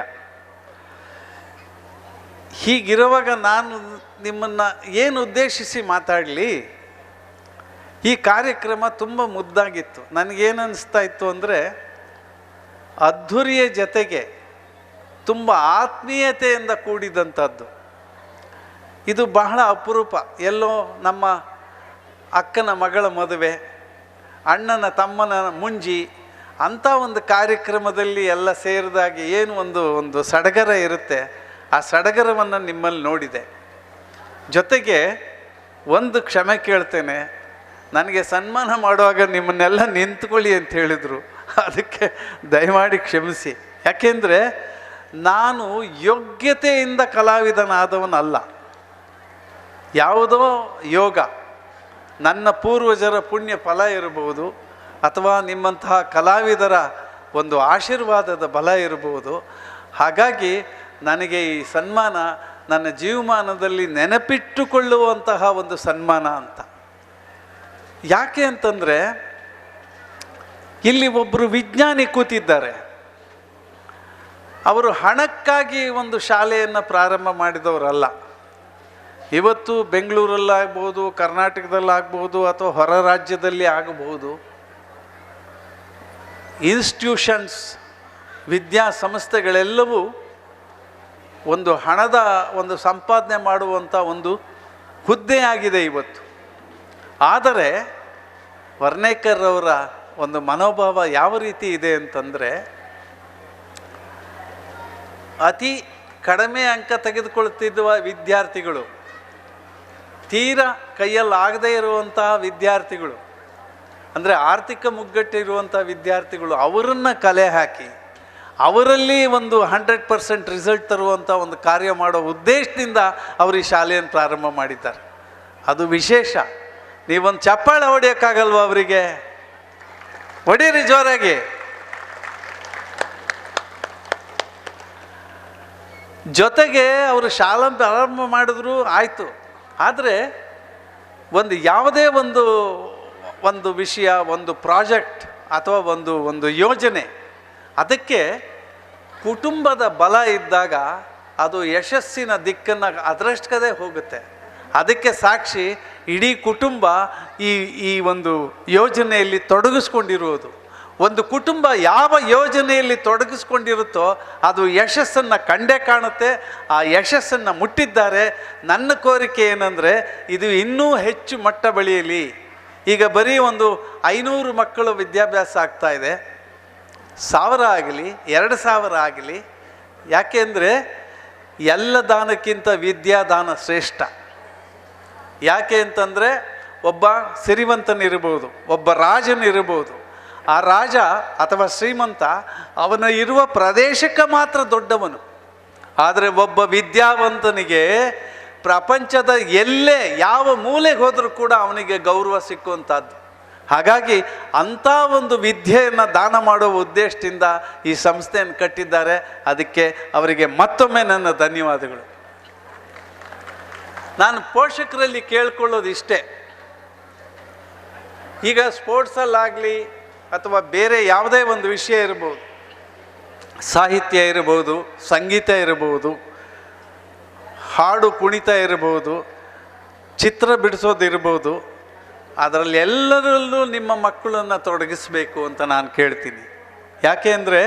ಹೀಗಿರುವಾಗ ನಾನು ನಿಮ್ಮನ್ನು ಏನು ಉದ್ದೇಶಿಸಿ ಮಾತಾಡಲಿ? ಈ ಕಾರ್ಯಕ್ರಮ ತುಂಬ ಮುದ್ದಾಗಿತ್ತು. ನನಗೇನು ಅನ್ನಿಸ್ತಾ ಇತ್ತು ಅಂದರೆ, ಅದ್ಧೂರಿಯ ಜೊತೆಗೆ ತುಂಬ ಆತ್ಮೀಯತೆಯಿಂದ ಕೂಡಿದಂಥದ್ದು. ಇದು ಬಹಳ ಅಪರೂಪ. ಎಲ್ಲೋ ನಮ್ಮ ಅಕ್ಕನ ಮಗಳ ಮದುವೆ, ಅಣ್ಣನ ತಮ್ಮನ ಮುಂಜಿ ಅಂಥ ಒಂದು ಕಾರ್ಯಕ್ರಮದಲ್ಲಿ ಎಲ್ಲ ಸೇರಿದಾಗ ಏನು ಒಂದು ಸಡಗರ ಇರುತ್ತೆ, ಆ ಸಡಗರವನ್ನು ನಿಮ್ಮಲ್ಲಿ ನೋಡಿದೆ. ಜೊತೆಗೆ ಒಂದು ಕ್ಷಮೆ ಕೇಳ್ತೇನೆ, ನನಗೆ ಸನ್ಮಾನ ಮಾಡುವಾಗ ನಿಮ್ಮನ್ನೆಲ್ಲ ನಿಂತ್ಕೊಳ್ಳಿ ಅಂತ ಹೇಳಿದರು. ಅದಕ್ಕೆ ದಯಮಾಡಿ ಕ್ಷಮಿಸಿ. ಯಾಕೆಂದರೆ ನಾನು ಯೋಗ್ಯತೆಯಿಂದ ಕಲಾವಿದನಾದವನಲ್ಲ. ಯಾವುದೋ ಯೋಗ, ನನ್ನ ಪೂರ್ವಜರ ಪುಣ್ಯ ಫಲ ಇರಬಹುದು, ಅಥವಾ ನಿಮ್ಮಂತಹ ಕಲಾವಿದರ ಒಂದು ಆಶೀರ್ವಾದದ ಬಲ ಇರಬಹುದು. ಹಾಗಾಗಿ ನನಗೆ ಈ ಸನ್ಮಾನ ನನ್ನ ಜೀವಮಾನದಲ್ಲಿ ನೆನಪಿಟ್ಟುಕೊಳ್ಳುವಂತಹ ಒಂದು ಸನ್ಮಾನ ಅಂತ. ಯಾಕೆ ಅಂತಂದರೆ, ಇಲ್ಲಿ ಒಬ್ಬರು ವಿಜ್ಞಾನಿ ಕೂತಿದ್ದಾರೆ. ಅವರು ಹಣಕ್ಕಾಗಿ ಒಂದು ಶಾಲೆಯನ್ನು ಪ್ರಾರಂಭ ಮಾಡಿದವರಲ್ಲ. ಇವತ್ತು ಬೆಂಗಳೂರಲ್ಲಾಗ್ಬೋದು, ಕರ್ನಾಟಕದಲ್ಲಾಗ್ಬೋದು, ಅಥವಾ ಹೊರ ರಾಜ್ಯದಲ್ಲಿ ಆಗಬಹುದು, ಇನ್ಸ್ಟಿಟ್ಯೂಷನ್ಸ್, ವಿದ್ಯಾಸಂಸ್ಥೆಗಳೆಲ್ಲವೂ ಒಂದು ಹಣದ ಒಂದು ಸಂಪಾದನೆ ಮಾಡುವಂಥ ಒಂದು ಹುದ್ದೆಯಾಗಿದೆ ಇವತ್ತು. ಆದರೆ ವರ್ಣೇಕರ್ ಅವರ ಒಂದು ಮನೋಭಾವ ಯಾವ ರೀತಿ ಇದೆ ಅಂತಂದರೆ, ಅತಿ ಕಡಿಮೆ ಅಂಕ ತೆಗೆದುಕೊಳ್ತಿದ್ದ ವಿದ್ಯಾರ್ಥಿಗಳು, ತೀರಾ ಕೈಯಲ್ಲಾಗದೇ ಇರುವಂತಹ ವಿದ್ಯಾರ್ಥಿಗಳು, ಅಂದರೆ ಆರ್ಥಿಕ ಮುಗ್ಗಟ್ಟಿರುವಂಥ ವಿದ್ಯಾರ್ಥಿಗಳು, ಅವರನ್ನು ಕಲೆ ಹಾಕಿ ಅವರಲ್ಲಿ ಒಂದು 100% ರಿಸಲ್ಟ್ ತರುವಂಥ ಒಂದು ಕಾರ್ಯ ಮಾಡೋ ಉದ್ದೇಶದಿಂದ ಅವರು ಈ ಶಾಲೆಯನ್ನು ಪ್ರಾರಂಭ ಮಾಡಿದ್ದಾರೆ. ಅದು ವಿಶೇಷ. ನೀವೊಂದು ಚಪ್ಪಾಳೆ ಹೊಡೆಯೋಕ್ಕಾಗಲ್ವ ಅವರಿಗೆ? ಹೊಡೀರಿ ಜೋರಾಗಿ. ಜೊತೆಗೆ ಅವರು ಶಾಲಾ ಪ್ರಾರಂಭ ಮಾಡಿದ್ರು ಆಯಿತು, ಆದರೆ ಯಾವುದೇ ಒಂದು ವಿಷಯ, ಒಂದು ಪ್ರಾಜೆಕ್ಟ್ ಅಥವಾ ಒಂದು ಯೋಜನೆ, ಅದಕ್ಕೆ ಕುಟುಂಬದ ಬಲ ಇದ್ದಾಗ ಅದು ಯಶಸ್ಸಿನ ದಿಕ್ಕನ್ನು ಅದರಷ್ಟೇ ಹೋಗುತ್ತೆ. ಅದಕ್ಕೆ ಸಾಕ್ಷಿ ಇಡೀ ಕುಟುಂಬ ಈ ಒಂದು ಯೋಜನೆಯಲ್ಲಿ ತೊಡಗಿಸ್ಕೊಂಡಿರುವುದು. ಒಂದು ಕುಟುಂಬ ಯಾವ ಯೋಜನೆಯಲ್ಲಿ ತೊಡಗಿಸ್ಕೊಂಡಿರುತ್ತೋ ಅದು ಯಶಸ್ಸನ್ನು ಕಂಡೇ ಕಾಣುತ್ತೆ. ಆ ಯಶಸ್ಸನ್ನು ಮುಟ್ಟಿದ್ದಾರೆ. ನನ್ನ ಕೋರಿಕೆ ಏನಂದರೆ, ಇದು ಇನ್ನೂ ಹೆಚ್ಚು ಮಟ್ಟ ಬೆಳೆಯಲಿ. ಈಗ ಬರೀ 500 ಮಕ್ಕಳು ವಿದ್ಯಾಭ್ಯಾಸ ಆಗ್ತಾ ಇದೆ. 1000 ಆಗಲಿ, 2000 ಆಗಲಿ. ಯಾಕೆಂದರೆ ಎಲ್ಲ ದಾನಕ್ಕಿಂತ ವಿದ್ಯಾದಾನ ಶ್ರೇಷ್ಠ. ಯಾಕೆ ಅಂತಂದರೆ, ಒಬ್ಬ ಸಿರಿವಂತನಿರ್ಬೋದು, ಒಬ್ಬ ರಾಜನಿರ್ಬೋದು. ಆ ರಾಜ ಅಥವಾ ಶ್ರೀಮಂತ ಅವನ ಇರುವ ಪ್ರದೇಶಕ್ಕೆ ಮಾತ್ರ ದೊಡ್ಡವನು. ಆದರೆ ಒಬ್ಬ ವಿದ್ಯಾವಂತನಿಗೆ ಪ್ರಪಂಚದ ಎಲ್ಲೇ ಯಾವ ಮೂಲೆಗೆ ಹೋದರೂ ಕೂಡ ಅವನಿಗೆ ಗೌರವ ಸಿಕ್ಕುವಂಥದ್ದು. ಹಾಗಾಗಿ ಅಂಥ ಒಂದು ವಿದ್ಯೆಯನ್ನು ದಾನ ಮಾಡುವ ಉದ್ದೇಶದಿಂದ ಈ ಸಂಸ್ಥೆಯನ್ನು ಕಟ್ಟಿದ್ದಾರೆ. ಅದಕ್ಕೆ ಅವರಿಗೆ ಮತ್ತೊಮ್ಮೆ ನನ್ನ ಧನ್ಯವಾದಗಳು. ನಾನು ಪೋಷಕರಲ್ಲಿ ಕೇಳ್ಕೊಳ್ಳೋದು ಇಷ್ಟೇ, ಈಗ ಸ್ಪೋರ್ಟ್ಸಲ್ಲಾಗಲಿ ಅಥವಾ ಬೇರೆ ಯಾವುದೇ ಒಂದು ವಿಷಯ ಇರ್ಬೋದು, ಸಾಹಿತ್ಯ ಇರ್ಬೋದು, ಸಂಗೀತ ಇರ್ಬೋದು, ಹಾಡು ಕುಣಿತ ಇರ್ಬೋದು, ಚಿತ್ರ ಬಿಡಿಸೋದಿರ್ಬೋದು, ಅದರಲ್ಲಿ ಎಲ್ಲರಲ್ಲೂ ನಿಮ್ಮ ಮಕ್ಕಳನ್ನು ತೊಡಗಿಸಬೇಕು ಅಂತ ನಾನು ಕೇಳ್ತೀನಿ. ಯಾಕೆ ಅಂದರೆ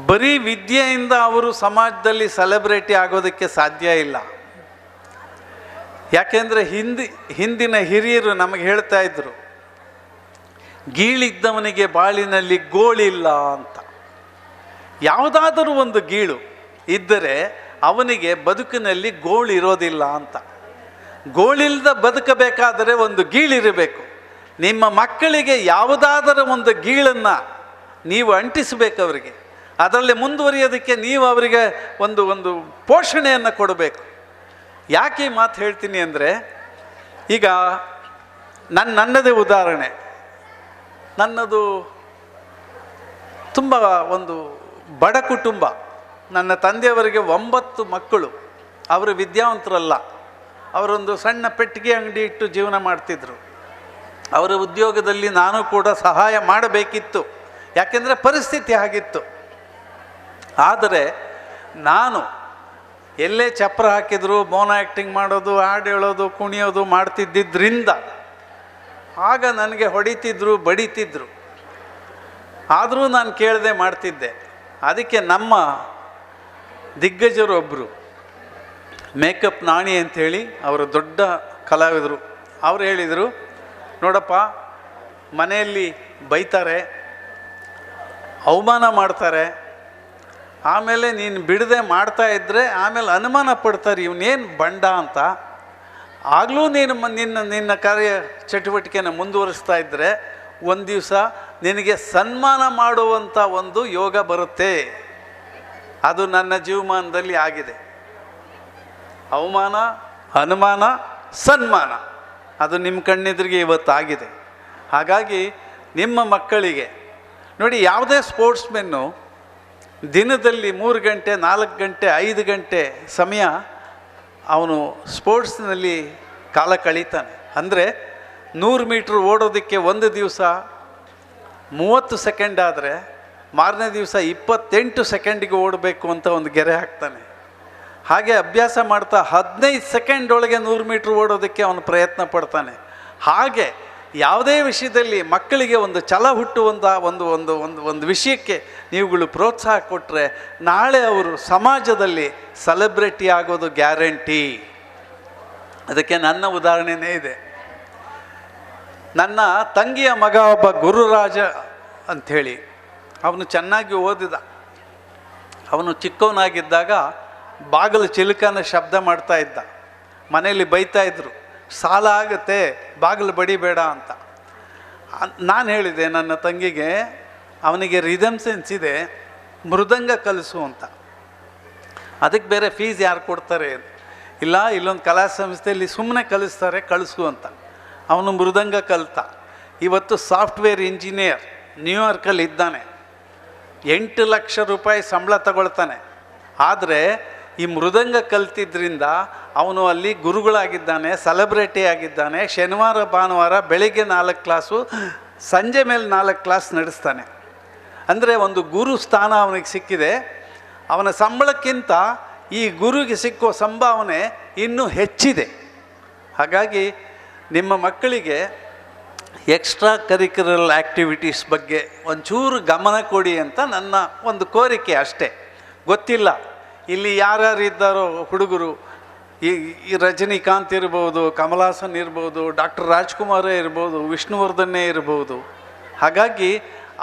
ಬರೀ ವಿದ್ಯೆಯಿಂದ ಅವರು ಸಮಾಜದಲ್ಲಿ ಸೆಲೆಬ್ರಿಟಿ ಆಗೋದಕ್ಕೆ ಸಾಧ್ಯ ಇಲ್ಲ. ಯಾಕೆಂದರೆ ಹಿಂದಿನ ಹಿರಿಯರು ನಮಗೆ ಹೇಳ್ತಾ ಇದ್ರು, ಗೀಳಿದ್ದವನಿಗೆ ಬಾಳಿನಲ್ಲಿ ಗೋಳಿಲ್ಲ ಅಂತ. ಯಾವುದಾದರೂ ಒಂದು ಗೀಳು ಇದ್ದರೆ ಅವನಿಗೆ ಬದುಕಿನಲ್ಲಿ ಗೋಳಿರೋದಿಲ್ಲ ಅಂತ. ಗೋಳಿಲ್ದ ಬದುಕಬೇಕಾದರೆ ಒಂದು ಗೀಳಿರಬೇಕು. ನಿಮ್ಮ ಮಕ್ಕಳಿಗೆ ಯಾವುದಾದರೂ ಒಂದು ಗೀಳನ್ನು ನೀವು ಅಂಟಿಸಬೇಕು ಅವರಿಗೆ. ಅದರಲ್ಲಿ ಮುಂದುವರಿಯೋದಕ್ಕೆ ನೀವು ಅವರಿಗೆ ಒಂದು ಪೋಷಣೆಯನ್ನು ಕೊಡಬೇಕು. ಯಾಕೆ ಈ ಮಾತು ಹೇಳ್ತೀನಿ ಅಂದರೆ, ಈಗ ನನ್ನದೇ ಉದಾಹರಣೆ. ನನ್ನದು ತುಂಬ ಒಂದು ಬಡ ಕುಟುಂಬ. ನನ್ನ ತಂದೆಯವರಿಗೆ 9 ಮಕ್ಕಳು. ಅವರು ವಿದ್ಯಾವಂತರಲ್ಲ. ಅವರೊಂದು ಸಣ್ಣ ಪೆಟ್ಟಿಗೆ ಅಂಗಡಿ ಇಟ್ಟು ಜೀವನ ಮಾಡ್ತಿದ್ರು. ಅವರ ಉದ್ಯೋಗದಲ್ಲಿ ನಾನು ಕೂಡ ಸಹಾಯ ಮಾಡಬೇಕಿತ್ತು, ಯಾಕೆಂದರೆ ಪರಿಸ್ಥಿತಿ ಆಗಿತ್ತು. ಆದರೆ ನಾನು ಎಲ್ಲೇ ಚಪ್ರ ಹಾಕಿದ್ರು ಮೌನ ಆ್ಯಕ್ಟಿಂಗ್ ಮಾಡೋದು, ಹಾಡು ಹೇಳೋದು, ಕುಣಿಯೋದು ಮಾಡ್ತಿದ್ದರಿಂದ ಆಗ ನನಗೆ ಹೊಡಿತಿದ್ರು, ಬಡಿತಿದ್ರು. ಆದರೂ ನಾನು ಕೇಳದೆ ಮಾಡ್ತಿದ್ದೆ. ಅದಕ್ಕೆ ನಮ್ಮ ದಿಗ್ಗಜರೊಬ್ಬರು ಮೇಕಪ್ ನಾಣಿ ಅಂಥೇಳಿ ಅವರು ದೊಡ್ಡ ಕಲಾವಿದರು, ಅವರು ಹೇಳಿದರು, ನೋಡಪ್ಪ, ಮನೆಯಲ್ಲಿ ಬೈತಾರೆ, ಅವಮಾನ ಮಾಡ್ತಾರೆ, ಆಮೇಲೆ ನೀನು ಬಿಡದೆ ಮಾಡ್ತಾ ಇದ್ದರೆ ಆಮೇಲೆ ಅನುಮಾನ ಪಡ್ತಾರೆ ಇವನೇನು ಬಂಡ ಅಂತ. ಆಗಲೂ ನೀನು ನಿನ್ನ ಕಾರ್ಯ ಚಟುವಟಿಕೆನ ಮುಂದುವರಿಸ್ತಾ ಇದ್ದರೆ ಒಂದು ದಿವಸ ನಿನಗೆ ಸನ್ಮಾನ ಮಾಡುವಂಥ ಒಂದು ಯೋಗ ಬರುತ್ತೆ. ಅದು ನನ್ನ ಜೀವಮಾನದಲ್ಲಿ ಆಗಿದೆ. ಅವಮಾನ, ಅನುಮಾನ, ಸನ್ಮಾನ ಅದು ನಿಮ್ಮ ಕಣ್ಣೆದುರಿಗೆ ಇವತ್ತಾಗಿದೆ. ಹಾಗಾಗಿ ನಿಮ್ಮ ಮಕ್ಕಳಿಗೆ ನೋಡಿ, ಯಾವುದೇ ಸ್ಪೋರ್ಟ್ಸ್ಮೆನ್ನು ದಿನದಲ್ಲಿ 3 ಗಂಟೆ 4 ಗಂಟೆ 5 ಗಂಟೆ ಸಮಯ ಅವನು ಸ್ಪೋರ್ಟ್ಸ್ನಲ್ಲಿ ಕಾಲ ಕಳೀತಾನೆ. ಅಂದರೆ 100 ಮೀಟ್ರ್ ಓಡೋದಕ್ಕೆ ಒಂದು ದಿವಸ 30 ಸೆಕೆಂಡ್ ಆದರೆ ಮಾರನೇ ದಿವಸ 28 ಸೆಕೆಂಡಿಗೆ ಓಡಬೇಕು ಅಂತ ಒಂದು ಗೆರೆ ಹಾಕ್ತಾನೆ. ಹಾಗೆ ಅಭ್ಯಾಸ ಮಾಡ್ತಾ 15 ಸೆಕೆಂಡ್ ಒಳಗೆ 100 ಮೀಟ್ರ್ ಓಡೋದಕ್ಕೆ ಅವನು ಪ್ರಯತ್ನ ಪಡ್ತಾನೆ. ಹಾಗೆ ಯಾವುದೇ ವಿಷಯದಲ್ಲಿ ಮಕ್ಕಳಿಗೆ ಒಂದು ಛಲ ಹುಟ್ಟುವಂಥ ಒಂದು ವಿಷಯಕ್ಕೆ ನೀವುಗಳು ಪ್ರೋತ್ಸಾಹ ಕೊಟ್ಟರೆ ನಾಳೆ ಅವರು ಸಮಾಜದಲ್ಲಿ ಸೆಲೆಬ್ರಿಟಿ ಆಗೋದು ಗ್ಯಾರಂಟಿ. ಅದಕ್ಕೆ ನನ್ನ ಉದಾಹರಣೆನೇ ಇದೆ. ನನ್ನ ತಂಗಿಯ ಮಗ ಒಬ್ಬ ಗುರುರಾಜ ಅಂಥೇಳಿ, ಅವನು ಚೆನ್ನಾಗಿ ಓದಿದ. ಅವನು ಚಿಕ್ಕವನಾಗಿದ್ದಾಗ ಬಾಗಿಲು ಚಿಲುಕನ ಶಬ್ದ ಮಾಡ್ತಾ ಇದ್ದ. ಮನೆಯಲ್ಲಿ ಬೈತಾ ಇದ್ದರು, ಸಾಲ ಆಗುತ್ತೆ, ಬಾಗಿಲು ಬಡಿಬೇಡ ಅಂತ. ನಾನು ಹೇಳಿದೆ ನನ್ನ ತಂಗಿಗೆ, ಅವನಿಗೆ ರಿದಮ್ ಸೆನ್ಸ್ ಇದೆ, ಮೃದಂಗ ಕಲಿಸು ಅಂತ. ಅದಕ್ಕೆ ಬೇರೆ ಫೀಸ್ ಯಾರು ಕೊಡ್ತಾರೆ? ಇಲ್ಲ, ಇಲ್ಲೊಂದು ಕಲಾ ಸಂಸ್ಥೆಯಲ್ಲಿ ಸುಮ್ಮನೆ ಕಲಿಸ್ತಾರೆ, ಕಳಿಸು ಅಂತ. ಅವನು ಮೃದಂಗ ಕಲಿತ. ಇವತ್ತು ಸಾಫ್ಟ್ವೇರ್ ಇಂಜಿನಿಯರ್ ನ್ಯೂಯಾರ್ಕಲ್ಲಿ ಇದ್ದಾನೆ. 8 ಲಕ್ಷ ರೂಪಾಯಿ ಸಂಬಳ ತಗೊಳ್ತಾನೆ. ಆದರೆ ಈ ಮೃದಂಗ ಕಲ್ತಿದ್ರಿಂದ ಅವನು ಅಲ್ಲಿ ಗುರುಗಳಾಗಿದ್ದಾನೆ, ಸೆಲೆಬ್ರಿಟಿ ಆಗಿದ್ದಾನೆ. ಶನಿವಾರ ಭಾನುವಾರ ಬೆಳಿಗ್ಗೆ 4 ಕ್ಲಾಸು, ಸಂಜೆ ಮೇಲೆ 4 ಕ್ಲಾಸ್ ನಡೆಸ್ತಾನೆ. ಅಂದರೆ ಒಂದು ಗುರು ಸ್ಥಾನ ಅವನಿಗೆ ಸಿಕ್ಕಿದೆ. ಅವನ ಸಂಬಳಕ್ಕಿಂತ ಈ ಗುರುಗೆ ಸಿಕ್ಕೋ ಸಂಭಾವನೆ ಇನ್ನೂ ಹೆಚ್ಚಿದೆ. ಹಾಗಾಗಿ ನಿಮ್ಮ ಮಕ್ಕಳಿಗೆ ಎಕ್ಸ್ಟ್ರಾ ಕರಿಕ್ಯುಲರ್ ಆ್ಯಕ್ಟಿವಿಟೀಸ್ ಬಗ್ಗೆ ಒಂಚೂರು ಗಮನ ಕೊಡಿ ಅಂತ ನನ್ನ ಒಂದು ಕೋರಿಕೆ ಅಷ್ಟೇ. ಗೊತ್ತಿಲ್ಲ ಇಲ್ಲಿ ಯಾರ್ಯಾರು ಇದ್ದಾರೋ ಹುಡುಗರು, ಈ ರಜನಿಕಾಂತ್ ಇರ್ಬೋದು, ಕಮಲಾಸನ್ ಇರ್ಬೋದು, ಡಾಕ್ಟರ್ ರಾಜ್ಕುಮಾರೇ ಇರ್ಬೋದು, ವಿಷ್ಣುವರ್ಧನ್ನೇ ಇರ್ಬೋದು. ಹಾಗಾಗಿ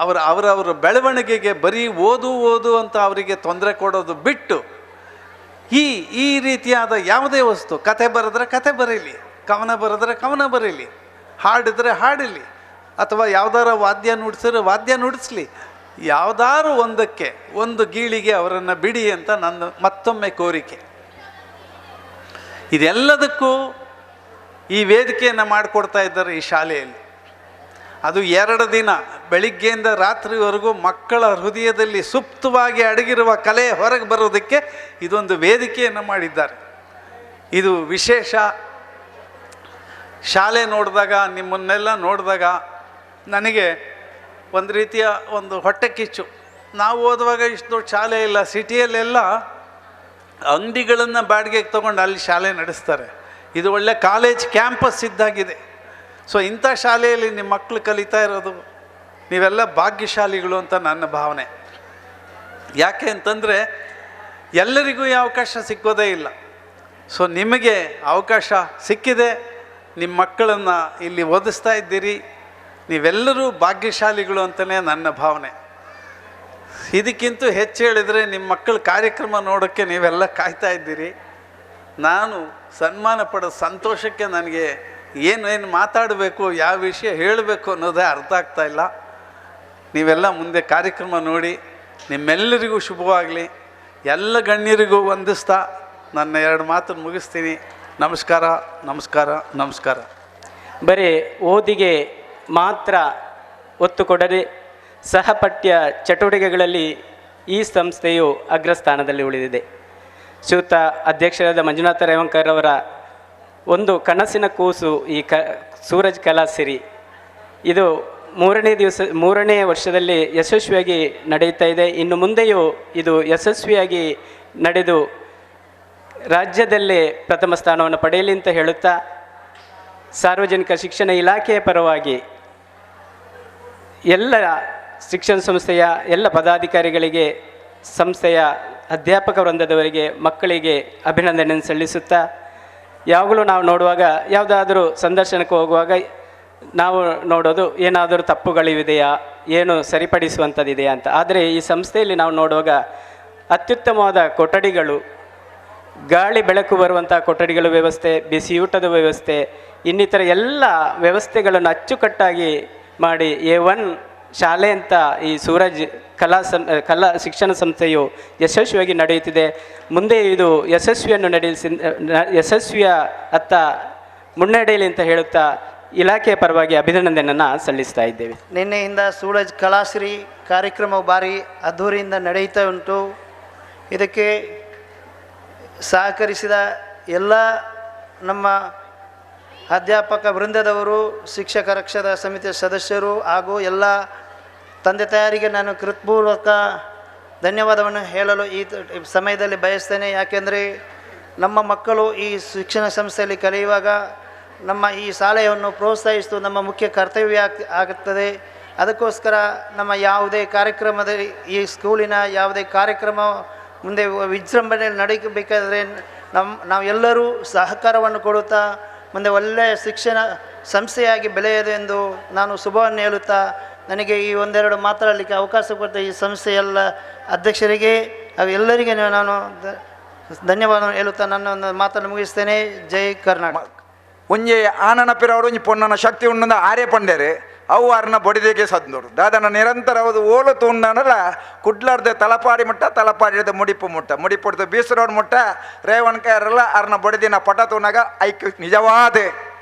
ಅವರವರ ಬೆಳವಣಿಗೆಗೆ ಬರೀ ಓದು ಅಂತ ಅವರಿಗೆ ತೊಂದರೆ ಕೊಡೋದು ಬಿಟ್ಟು ಈ ರೀತಿಯಾದ ಯಾವುದೇ ವಸ್ತು, ಕತೆ ಬರೆದ್ರೆ ಕತೆ ಬರೀಲಿ, ಕವನ ಬರೆದ್ರೆ ಕವನ ಬರೀಲಿ, ಹಾಡಿದ್ರೆ ಹಾಡಲಿ, ಅಥವಾ ಯಾವ್ದಾರ ವಾದ್ಯ ನುಡಿಸಿದ್ರೆ ವಾದ್ಯ ನುಡಿಸ್ಲಿ, ಯಾವುದಾದ್ರು ಒಂದು ಗೀಳಿಗೆ ಅವರನ್ನು ಬಿಡಿ ಅಂತ ನನ್ನ ಮತ್ತೊಮ್ಮೆ ಕೋರಿಕೆ. ಇದೆಲ್ಲದಕ್ಕೂ ಈ ವೇದಿಕೆಯನ್ನು ಮಾಡಿಕೊಡ್ತಾ ಇದ್ದಾರೆ ಈ ಶಾಲೆಯಲ್ಲಿ. ಅದು 2 ದಿನ ಬೆಳಿಗ್ಗೆಯಿಂದ ರಾತ್ರಿವರೆಗೂ ಮಕ್ಕಳ ಹೃದಯದಲ್ಲಿ ಸುಪ್ತವಾಗಿ ಅಡಗಿರುವ ಕಲೆ ಹೊರಗೆ ಬರೋದಕ್ಕೆ ಇದೊಂದು ವೇದಿಕೆಯನ್ನು ಮಾಡಿದ್ದಾರೆ. ಇದು ವಿಶೇಷ. ಶಾಲೆ ನೋಡಿದಾಗ, ನಿಮ್ಮನ್ನೆಲ್ಲ ನೋಡಿದಾಗ ನನಗೆ ಒಂದು ರೀತಿಯ ಒಂದು ಹೊಟ್ಟೆ ಕಿಚ್ಚು. ನಾವು ಓದುವಾಗ ಇಷ್ಟು ದೊಡ್ಡ ಶಾಲೆ ಇಲ್ಲ. ಸಿಟಿಯಲ್ಲೆಲ್ಲ ಅಂಗಡಿಗಳನ್ನು ಬಾಡಿಗೆಗೆ ತೊಗೊಂಡು ಅಲ್ಲಿ ಶಾಲೆ ನಡೆಸ್ತಾರೆ. ಇದು ಒಳ್ಳೆ ಕಾಲೇಜ್ ಕ್ಯಾಂಪಸ್ ಇದ್ದಾಗಿದೆ. ಸೊ ಇಂಥ ಶಾಲೆಯಲ್ಲಿ ನಿಮ್ಮ ಮಕ್ಕಳು ಕಲಿತಾ ಇರೋದು, ನೀವೆಲ್ಲ ಭಾಗ್ಯಶಾಲಿಗಳು ಅಂತ ನನ್ನ ಭಾವನೆ. ಯಾಕೆ ಅಂತಂದರೆ ಎಲ್ಲರಿಗೂ ಈ ಅವಕಾಶ ಸಿಕ್ಕೋದೇ ಇಲ್ಲ. ಸೊ ನಿಮಗೆ ಅವಕಾಶ ಸಿಕ್ಕಿದೆ, ನಿಮ್ಮ ಮಕ್ಕಳನ್ನು ಇಲ್ಲಿ ಓದಿಸ್ತಾ ಇದ್ದೀರಿ, ನೀವೆಲ್ಲರೂ ಭಾಗ್ಯಶಾಲಿಗಳು ಅಂತಲೇ ನನ್ನ ಭಾವನೆ. ಇದಕ್ಕಿಂತ ಹೆಚ್ಚು ಹೇಳಿದರೆ ನಿಮ್ಮ ಮಕ್ಕಳ ಕಾರ್ಯಕ್ರಮ ನೋಡೋಕ್ಕೆ ನೀವೆಲ್ಲ ಕಾಯ್ತಾ ಇದ್ದೀರಿ. ನಾನು ಸನ್ಮಾನ ಪಡೋ ಸಂತೋಷಕ್ಕೆ ನನಗೆ ಏನು ಮಾತಾಡಬೇಕು, ಯಾವ ವಿಷಯ ಹೇಳಬೇಕು ಅನ್ನೋದೇ ಅರ್ಥ ಆಗ್ತಾ ಇಲ್ಲ. ನೀವೆಲ್ಲ ಮುಂದೆ ಕಾರ್ಯಕ್ರಮ ನೋಡಿ. ನಿಮ್ಮೆಲ್ಲರಿಗೂ ಶುಭವಾಗಲಿ. ಎಲ್ಲ ಗಣ್ಯರಿಗೂ ವಂದಿಸ್ತಾ ನನ್ನ 2 ಮಾತನ್ನು ಮುಗಿಸ್ತೀನಿ. ನಮಸ್ಕಾರ, ನಮಸ್ಕಾರ, ನಮಸ್ಕಾರ. ಬರೀ ಓದಿಗೆ ಮಾತ್ರ ಒತ್ತು ಕೊಡದೆ ಸಹಪಠ್ಯ ಚಟುವಟಿಕೆಗಳಲ್ಲಿ ಈ ಸಂಸ್ಥೆಯು ಅಗ್ರಸ್ಥಾನದಲ್ಲಿ ಉಳಿದಿದೆ. ಶ್ರೀಯುತ ಅಧ್ಯಕ್ಷರಾದ ಮಂಜುನಾಥ ರೇವಂಕರ್ ಅವರ ಒಂದು ಕನಸಿನ ಕೂಸು ಈ ಸೂರಜ್ ಕಲಾಸಿರಿ. ಇದು 3ನೇ ವರ್ಷದಲ್ಲಿ ಯಶಸ್ವಿಯಾಗಿ ನಡೆಯುತ್ತಾ ಇದೆ. ಇನ್ನು ಮುಂದೆಯೂ ಇದು ಯಶಸ್ವಿಯಾಗಿ ನಡೆದು ರಾಜ್ಯದಲ್ಲೇ ಪ್ರಥಮ ಸ್ಥಾನವನ್ನು ಪಡೆಯಲಿ ಅಂತ ಹೇಳುತ್ತಾ, ಸಾರ್ವಜನಿಕ ಶಿಕ್ಷಣ ಇಲಾಖೆಯ ಪರವಾಗಿ ಎಲ್ಲ ಶಿಕ್ಷಣ ಸಂಸ್ಥೆಯ ಎಲ್ಲ ಪದಾಧಿಕಾರಿಗಳಿಗೆ, ಸಂಸ್ಥೆಯ ಅಧ್ಯಾಪಕ ವೃಂದದವರಿಗೆ, ಮಕ್ಕಳಿಗೆ ಅಭಿನಂದನೆಯನ್ನು ಸಲ್ಲಿಸುತ್ತಾ, ಯಾವಾಗಲೂ ನಾವು ನೋಡುವಾಗ, ಯಾವುದಾದರೂ ಸಂದರ್ಶನಕ್ಕೆ ಹೋಗುವಾಗ ನಾವು ನೋಡೋದು ಏನಾದರೂ ತಪ್ಪುಗಳಿದೆಯಾ, ಏನು ಸರಿಪಡಿಸುವಂಥದ್ದಿದೆಯಾ ಅಂತ. ಆದರೆ ಈ ಸಂಸ್ಥೆಯಲ್ಲಿ ನಾವು ನೋಡುವಾಗ ಅತ್ಯುತ್ತಮವಾದ ಕೊಠಡಿಗಳು, ಗಾಳಿ ಬೆಳಕು ಬರುವಂಥ ಕೊಠಡಿಗಳ ವ್ಯವಸ್ಥೆ, ಬಿಸಿಯೂಟದ ವ್ಯವಸ್ಥೆ, ಇನ್ನಿತರ ಎಲ್ಲ ವ್ಯವಸ್ಥೆಗಳನ್ನು ಅಚ್ಚುಕಟ್ಟಾಗಿ ಮಾಡಿ A1 ಶಾಲೆ ಅಂತ ಈ ಸೂರಜ್ ಕಲಾ ಶಿಕ್ಷಣ ಸಂಸ್ಥೆಯು ಯಶಸ್ವಿಯಾಗಿ ನಡೆಯುತ್ತಿದೆ. ಮುಂದೆ ಇದು ಯಶಸ್ವಿಯ ಅತ್ತ ಮುನ್ನಡೆಯಲಿ ಅಂತ ಹೇಳುತ್ತಾ ಇಲಾಖೆಯ ಪರವಾಗಿ ಅಭಿನಂದನೆಯನ್ನು ಸಲ್ಲಿಸ್ತಾ ಇದ್ದೇವೆ. ನಿನ್ನೆಯಿಂದ ಸೂರಜ್ ಕಲಾಶ್ರೀ ಕಾರ್ಯಕ್ರಮ ಭಾರಿ ಅದ್ಧೂರಿಯಿಂದ ನಡೆಯುತ್ತಾ ಉಂಟು. ಇದಕ್ಕೆ ಸಹಕರಿಸಿದ ಎಲ್ಲ ನಮ್ಮ ಅಧ್ಯಾಪಕ ವೃಂದದವರು, ಶಿಕ್ಷಕ ರಕ್ಷಣಾ ಸಮಿತಿಯ ಸದಸ್ಯರು ಹಾಗೂ ಎಲ್ಲ ತಂದೆ ತಾಯರಿಗೆ ನಾನು ಕೃತಪೂರ್ವಕ ಧನ್ಯವಾದವನ್ನು ಹೇಳಲು ಈ ಸಮಯದಲ್ಲಿ ಬಯಸ್ತೇನೆ. ಯಾಕೆಂದರೆ ನಮ್ಮ ಮಕ್ಕಳು ಈ ಶಿಕ್ಷಣ ಸಂಸ್ಥೆಯಲ್ಲಿ ಕಲಿಯುವಾಗ ನಮ್ಮ ಈ ಶಾಲೆಯನ್ನು ಪ್ರೋತ್ಸಾಹಿಸುವುದು ನಮ್ಮ ಮುಖ್ಯ ಕರ್ತವ್ಯ ಆಗುತ್ತದೆ. ಅದಕ್ಕೋಸ್ಕರ ನಮ್ಮ ಯಾವುದೇ ಕಾರ್ಯಕ್ರಮದಲ್ಲಿ, ಈ ಸ್ಕೂಲಿನ ಯಾವುದೇ ಕಾರ್ಯಕ್ರಮ ಮುಂದೆ ವಿಜೃಂಭಣೆಯಲ್ಲಿ ನಡೆಯಬೇಕಾದರೆ ನಾವೆಲ್ಲರೂ ಸಹಕಾರವನ್ನು ಕೊಡುತ್ತಾ ಮುಂದೆ ಒಳ್ಳೆಯ ಶಿಕ್ಷಣ ಸಂಸ್ಥೆಯಾಗಿ ಬೆಳೆಯದು ಎಂದು ನಾನು ಶುಭವನ್ನು ಹೇಳುತ್ತಾ, ನನಗೆ ಈ 1-2 ಮಾತಾಡಲಿಕ್ಕೆ ಅವಕಾಶ ಕೊಟ್ಟ ಈ ಸಂಸ್ಥೆಯೆಲ್ಲ ಅಧ್ಯಕ್ಷರಿಗೆ ಹಾಗೂ ಎಲ್ಲರಿಗೆ ನಾನು ಧನ್ಯವಾದ ಹೇಳುತ್ತಾ ನನ್ನ ಒಂದು ಮಾತನ್ನು ಮುಗಿಸ್ತೇನೆ. ಜೈ ಕರ್ನಾಟಕ. ಒಂಜಿ ಆನನ ಪಿರವರು ಒಂಜಿ ಪೊನ್ನನ ಶಕ್ತಿ ಉಂಡ ಆರ್ಯ ಪಂಡೇರು ಅವು ಅರ್ನ ಬಡಿದೇಗೆ ಸದ್ನೋಡು ದಾದನ ನಿರಂತರ ಅದು ಓಲು ತುಂಡನಲ್ಲ ಕುಡ್ಲಾರ್ದೆ ತಲಪಾಡಿ ತಲಪಾಡಿದ ಮುಡಿಪುಡ್ದು ಬೀಸರೋಡ್ ಮುಟ್ಟ ರೇವಣ್ಕರಲ್ಲ ಅರ್ನ ಬಡಿದಿನ ಪಟ ತೂನಾಗ ಐಕ್ ನಿಜವಾದ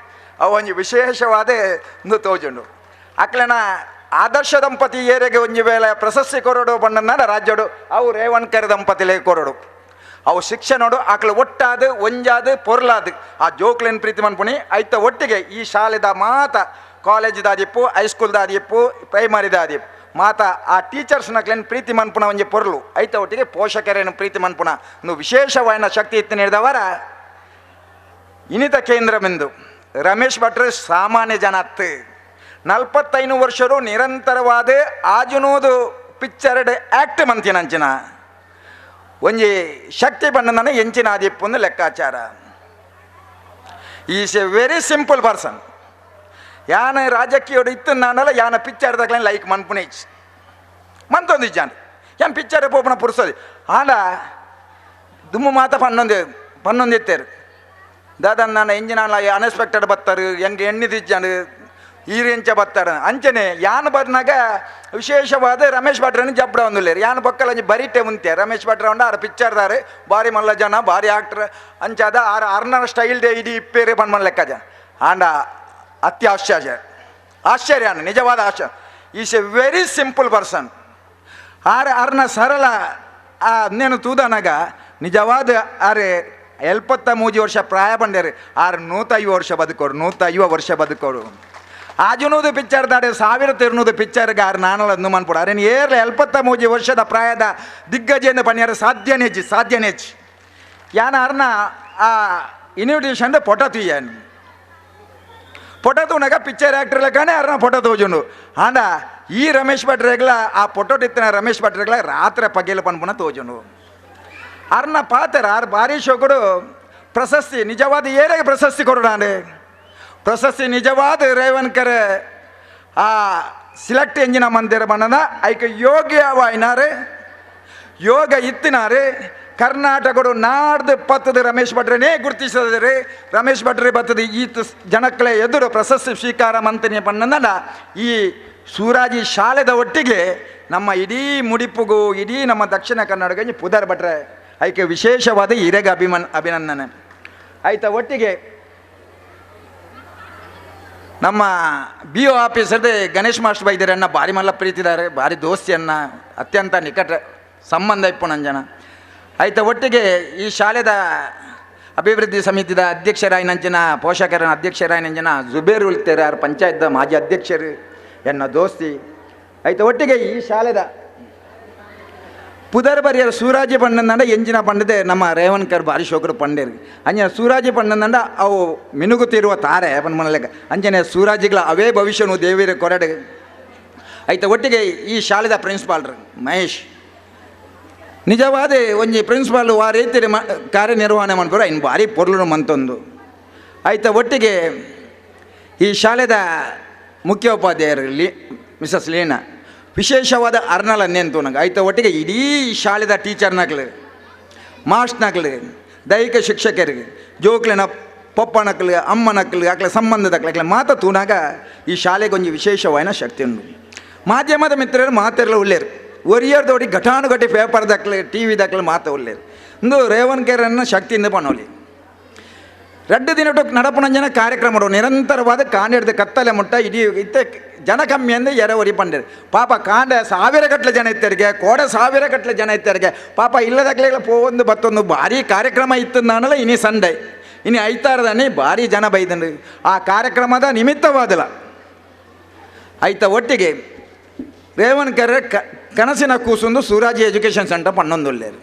ಅವು ಒಂಜಿ ವಿಶೇಷವಾದ ತೋಜುಂಡು ಅಕ್ಲೆನ ಆದರ್ಶ ದಂಪತಿ ಏರೆಗೆ ಒಂಜಿ ವೇಳೆ ಪ್ರಶಸ್ತಿ ಕೊರಡು ಬಣ್ಣನ ರಾಜ್ಯಡು ಅವು ರೇವಣ್ಕರ್ ದಂಪತಿಲೇ ಕೊರಡು ಅವು ಶಿಕ್ಷಣೋಡು ಆಕಳು ಒಟ್ಟಾದು ಒಂಜಾದು ಪೊರ್ಲಾದು ಆ ಜೋಕ್ಲೆನ್ ಪ್ರೀತಿ ಮನ್ಪುಣಿ ಐತ ಒಟ್ಟಿಗೆ ಈ ಶಾಲೆದ ಮಾತ ಕಾಲೇಜ್ದಾದಿಪ್ಪು ಹೈಸ್ಕೂಲ್ದಾದಿಪ್ಪು ಪ್ರೈಮರಿದಾದಿಪ್ಪು ಮಾತ ಆ ಟೀಚರ್ಸ್ನಕ್ಲೇನು ಪ್ರೀತಿ ಮನ್ಪುಣ ಒಂಜಿ ಪೊರ್ಲು ಐತ ಒಟ್ಟಿಗೆ ಪೋಷಕರೇನು ಪ್ರೀತಿ ಮನ್ಪುಣ ಒಂದು ವಿಶೇಷವಾದ ಶಕ್ತಿ ಇತ್ತು ನೀಡಿದವರ ಇನಿತ ಕೇಂದ್ರವೆಂದು ರಮೇಶ್ ಭಟ್ರು ಸಾಮಾನ್ಯ ಜನ ಅತ್ತು 45 ವರ್ಷರು ನಿರಂತರವಾದ ಆಜುನೋದು ಪಿಕ್ಚರ್ಡ್ ಆ್ಯಕ್ಟ್ ಮಂತಿನಂಚಿನ ಒಂಜಿ ಶಕ್ತಿ ಬಣ್ಣನ ಎಂಚಿನ ಆದಿಪ್ಪೊಂದು ಲೆಕ್ಕಾಚಾರ. Is a very simple person. ಯಾನ ರಾಜಕೀಯೋಡು ಇತ್ತು ನಾನಲ್ಲ ಯಾನ ಪಿಕ್ಚರ್ದಾಗ್ಲೇನು ಲೈಕ್ ಮನ್ಪುನೇಜ್ ಮಂತೊಂದಿಜ್ಜಾನ ಯಾನ್ ಪಿಕ್ಚರ್ ಪೋಪನ ಪುರ್ಸೋದು ಆಲ ದುಮ್ಮು ಮಾತ ಪನ್ನೊಂದು ಎತ್ತೇರು ದಾದನ್ ನಾನು ಎಂಜಿನ ಅನ್ಎಕ್ಸ್ಪೆಕ್ಟೆಡ್ ಬತ್ತರು ಹೆಂಗೆ ಎಣ್ಣೆ ತಿಜ್ಜಾನು ಈರೆಂಚ ಬತ್ತಾರ ಅಂಚನೆ ಯಾನ್ ಬರ್ನಾಗ ವಿಶೇಷವಾದ ರಮೇಶ್ ಭಟ್ರನ್ನು ಜಬ್ಡ ಒಂದಿಲ್ಲೇರು ಯಾನ್ ಬಕ್ಕಲ ಅಂಚೆ ಬರೀಟೆ ಮುಂತೆ ರಮೇಶ್ ಭಟ್ರ ಉಂಡ ಆರ ಪಿಕ್ಚರ್ದಾರೆ ಭಾರಿ ಮಲ್ಲ ಜನ ಭಾರಿ ಆಕ್ಟರ್ ಅಂಚಾದ ಆರ ಅರ್ನರ ಸ್ಟೈಲ್ ಡೇ ಇಡೀ ಇಪ್ಪೇರೆ ಬಂದ್ ಲೆಕ್ಕ ಜನ ಆಂಡ ಅತಿ ಆಶ್ಚರ್ಯ ನಿಜವಾದ ಆಶ್ಚರ್ಯ is a very simple person ಅರ್ನ ಸರಳ ಅನ್ನೇನು ತೂದನಾಗ ನಿಜವಾದ ಆರೆ 73 ವರ್ಷ ಪ್ರಾಯ ಬಂಡೇರಿ 105 ವರ್ಷ ಬದುಕೋರು 105 ವರ್ಷ ಬದುಕೋರು ಆಜುನೂದು ಪಿಕ್ಚರ್ ದಾಡೆ 1000 ತಿರ್ನೂದು ಪಿಕ್ಚರ್ಗೆ ನಾನಲ್ಲ ಮನ್ಪುಡ ಅರೇನು ಏರ್ಲೆ 73 ವರ್ಷದ ಪ್ರಾಯದ ದಿಗ್ಗಜೆಂದು ಪಣ್ಯಾರ ಸಾಧ್ಯನೇಜ್ ಯಾನ ಅರ್ನ ಆ ಇನ್ವಿಟೇಷನ್ ಫೋಟೋ ತುಯ್ಯಾನು ಫೋಟೋ ತೂನಾಗ ಪಿಕ್ಚರ್ ಆ್ಯಕ್ಟರ್ ಲೆಕ್ಕನೇ ಅರ್ನ ಫೋಟೋ ತೋಜುಂಡು ಆಂಡ ಈ ರಮೇಶ್ ಭಟ್ರೆಗ್ಲ ಆ ಫೋಟೋ ಇತ್ತಿನ ರಮೇಶ್ ಭಟ್ರೆಗ್ಲ ರಾತ್ರಿ ಪಗೆಲು ಪನ್ಪುನ ತೋಜುಂಡು ಅರ್ನ ಪಾತ್ರ ಭಾರಿ ಶೋಕಡು ಪ್ರಶಸ್ತಿ ನಿಜವಾದ ಏರಿಗೆ ಪ್ರಶಸ್ತಿ ಕೊಡೋಣ ಪ್ರಶಸ್ತಿ ನಿಜವಾದ ರೇವನ್ಕರ್ ಆ ಸಿಲೆಕ್ಟ್ ಎಂಜಿನ ಮಂದಿರ ಬಣ್ಣದ ಐಕ ಯೋಗ್ಯವಾಯಿನಾರೆ ಯೋಗ ಇತ್ತಿನಾರೆ ಕರ್ನಾಟಕಡು ನಾಡ್ದು ಪತ್ತದ ರಮೇಶ್ ಭಟ್ರನೇ ಗುರುತಿಸಿದರೆ ರಮೇಶ್ ಭಟ್ರೆ ಬತ್ತದ ಈತ ಜನಕ್ಕಳ ಎದುರು ಪ್ರಶಸ್ತಿ ಸ್ವೀಕಾರ ಮಂತನೆ ಪಣ್ಣನ ಈ ಸೂರಾಜಿ ಶಾಲೆದ ಒಟ್ಟಿಗೆ ನಮ್ಮ ಇಡೀ ಮುಡಿಪುಗೂ ಇಡೀ ನಮ್ಮ ದಕ್ಷಿಣ ಕನ್ನಡಕ್ಕೆ ಪುದರ್ ಭಟ್ರೆ ಐಕೆ ವಿಶೇಷವಾದ ಹಿರೇಗ ಅಭಿನಂದನೆ ಆಯ್ತಾ. ಒಟ್ಟಿಗೆ ನಮ್ಮ ಬಿ ಒ ಆಫೀಸರ್ದೆ ಗಣೇಶ್ ಮಾಸ್ಟರ್ ಬೈದರನ್ನ ಭಾರಿ ಮಲ್ಲ ಪ್ರೀತಿದ್ದಾರೆ, ಭಾರಿ ದೋಸ್ತಿಯನ್ನ ಅತ್ಯಂತ ನಿಕಟ ಸಂಬಂಧ ಇಪ್ಪು ನನ್ನ ಜನ ಆಯ್ತಾ. ಒಟ್ಟಿಗೆ ಈ ಶಾಲೆದ ಅಭಿವೃದ್ಧಿ ಸಮಿತಿದ ಅಧ್ಯಕ್ಷರಾಯಿನಂಚಿನ ಪೋಷಕರ ಅಧ್ಯಕ್ಷರಾಯಿನಂಚಿನ ಜುಬೇರ್ ಉಲ್ತೇರ ಪಂಚಾಯತ್ದ ಮಾಜಿ ಅಧ್ಯಕ್ಷರು ಎನ್ನ ದೋಸ್ತಿ ಆಯ್ತಾ. ಒಟ್ಟಿಗೆ ಈ ಶಾಲೆದ ಪುದರ್ ಬರಿಯರ್ ಸೂರಾಜಿ ಪಂಡಂದಂಡ ಎಂಜಿನ ಪಂಡದೆ ನಮ್ಮ ರೇವನ್ಕರ್ ಭಾರಿ ಶೋಕರು ಪಂಡೇರು ಅಂಜನ ಸೂರಾಜಿ ಪಂಡಂದಂಡ ಅವು ಮಿನುಗುತ್ತಿರುವ ತಾರೆ ಮನಲೆಕ್ಕ ಅಂಜನೆ ಸೂರಾಜಿಗಳ ಅವೇ ಭವಿಷ್ಯನು ದೇವಿರ ಕೊರಡೆ ಆಯ್ತಾ. ಒಟ್ಟಿಗೆ ಈ ಶಾಲೆದ ಪ್ರಿನ್ಸಿಪಾಲ್ರು ಮಹೇಶ್ ನಿಜವಾದ ಒಂಜಿ ಪ್ರಿನ್ಸಿಪಾಲ್ ಆ ರೀತಿ ಕಾರ್ಯನಿರ್ವಹಣೆ ಮಾಡ್ಬೋದು ಇನ್ನು ಭಾರಿ ಪೊರ್ಲು ಮಂತೊಂದು ಆಯ್ತಾ. ಒಟ್ಟಿಗೆ ಈ ಶಾಲೆದ ಮುಖ್ಯೋಪಾಧ್ಯಾಯರು ಮಿಸಸ್ ಲೀನಾ ವಿಶೇಷವಾದ ಅರ್ನಲ್ ಅನ್ನೆಂತು ನಂಗೆ ಆಯ್ತಾ. ಒಟ್ಟಿಗೆ ಇಡೀ ಶಾಲೆದ ಟೀಚರ್ನಕ್ಳು ಮಾಸ್ಟ್ನಕ್ಳು ದೈಹಿಕ ಶಿಕ್ಷಕರಿಗೆ ಜೋಕ್ಲಿನ ಪಪ್ಪನಕ್ಳು ಅಮ್ಮನಕ್ಳು ಆಕ್ಲ ಸಂಬಂಧದಕ್ಳು ಮಾತ ತೂನಾಗ ಈ ಶಾಲೆಗೊಂದು ವಿಶೇಷವಾದ ಶಕ್ತಿ ಉಂಟು. ಮಾಧ್ಯಮದ ಮಿತ್ರರು ಮಾತೆಲ್ಲ ಒಳ್ಳೆಯರು ಒರಿಯರ್ದೋಡಿ ಘಟಾನುಘಟಿ ಪೇಪರ್ದಕ್ಳು ಟಿ ವಿದಕ್ಳು ಮಾತ ಒಳ್ಳೆಯರು ಇಂದು ರೇವನ್ಕೇರನ್ನ ಶಕ್ತಿಯಿಂದ ಪಣೋಲಿ 2 ದಿನ ನಡಪುನಂಜನ ಕಾರ್ಯಕ್ರಮ ನಿರಂತರವಾದ ಕಾಂಡಿಡ್ದು ಕತ್ತಲೆ ಮುಟ್ಟ ಇಡೀ ಇತ್ತೆ ಜನ ಕಮ್ಮಿ ಅಂದರೆ ಎರವರಿ ಪಂಡಿರು ಪಾಪ ಕಾಂಡ 1000 ಗಟ್ಟಲೆ ಜನ ಇತ್ತರಿಗೆ ಕೋಡೆ 1000 ಗಟ್ಟಲೆ ಜನ ಇತ್ತರಿಗೆ ಪಾಪ ಇಲ್ಲದಾಗಲೇ ಒಂದು ಬತ್ತೊಂದು ಭಾರಿ ಕಾರ್ಯಕ್ರಮ ಇತ್ತು ನಾನಲ್ಲ ಇನಿ ಸಂಡೆ ಇನ್ನು ಐತಾರದನೇ ಭಾರಿ ಜನ ಬೈದಂಡು ಆ ಕಾರ್ಯಕ್ರಮದ ನಿಮಿತ್ತವಾದಲ್ಲ ಆಯ್ತಾ. ಒಟ್ಟಿಗೆ ರೇವನ್ಕರ್ ಕನಸಿನ ಕೂಸೊಂದು ಸೂರಾಜಿ ಎಜುಕೇಷನ್ ಸೆಂಟರ್ ಪಣ್ಣೊಂದುಳ್ಳೇರು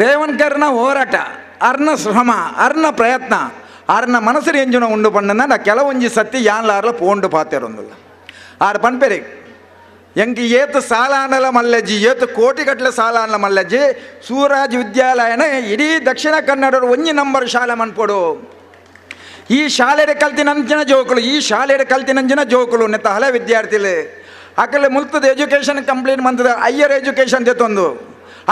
ರೇವನ್ಕರ್ನ ಹೋರಾಟ ಅರ್ನ ಶ್ರಮ ಅರ್ನ ಪ್ರಯತ್ನ ಅರ್ನ ಮನಸ್ಸಿನ ಎಂಜುನ ಉಂಡು ಪಂಡ ಕೆಲವೊಂಜಿ ಸತ್ತಿ ಯಾನ್ಲಾರ್ಲ ಪೋಂಡು ಪಾತೆರೊಂದುಲ್ಲ ಆರು ಪನ್ಪೆರಿ ಎಂಕಿ ಏತು ಸಾಲಾನಲ ಮಲ್ಲಜ್ಜಿ ಏತು ಕೋಟಿಗಟ್ಟಲೆ ಸಾಲಾನಲ ಮಲ್ಲಜ್ಜಿ ಸೂರಾಜ್ ವಿದ್ಯಾಲಯನ ಇಡೀ ದಕ್ಷಿಣ ಕನ್ನಡರು ಒಂಜಿ ನಂಬರ್ ಶಾಲೆ ಮನ್ಪೊಡು. ಈ ಶಾಲೆಡೆ ಕಲ್ತಿನಂಚಿನ ಜೋಕುಲು ಈ ಶಾಲೆಡೆ ಕಲ್ತಿನಂಚಿನ ಜೋಕುಲು ನೆತ್ತ ಹಳೆ ವಿದ್ಯಾರ್ಥಿಗಳು ಅಕಲೆ ಮುಲ್ತದ ಎಜುಕೇಷನ್ ಕಂಪ್ಲೀಟ್ ಮಂತದ ಹೈಯರ್ ಎಜುಕೇಷನ್ ತೆತ್ತೊಂದು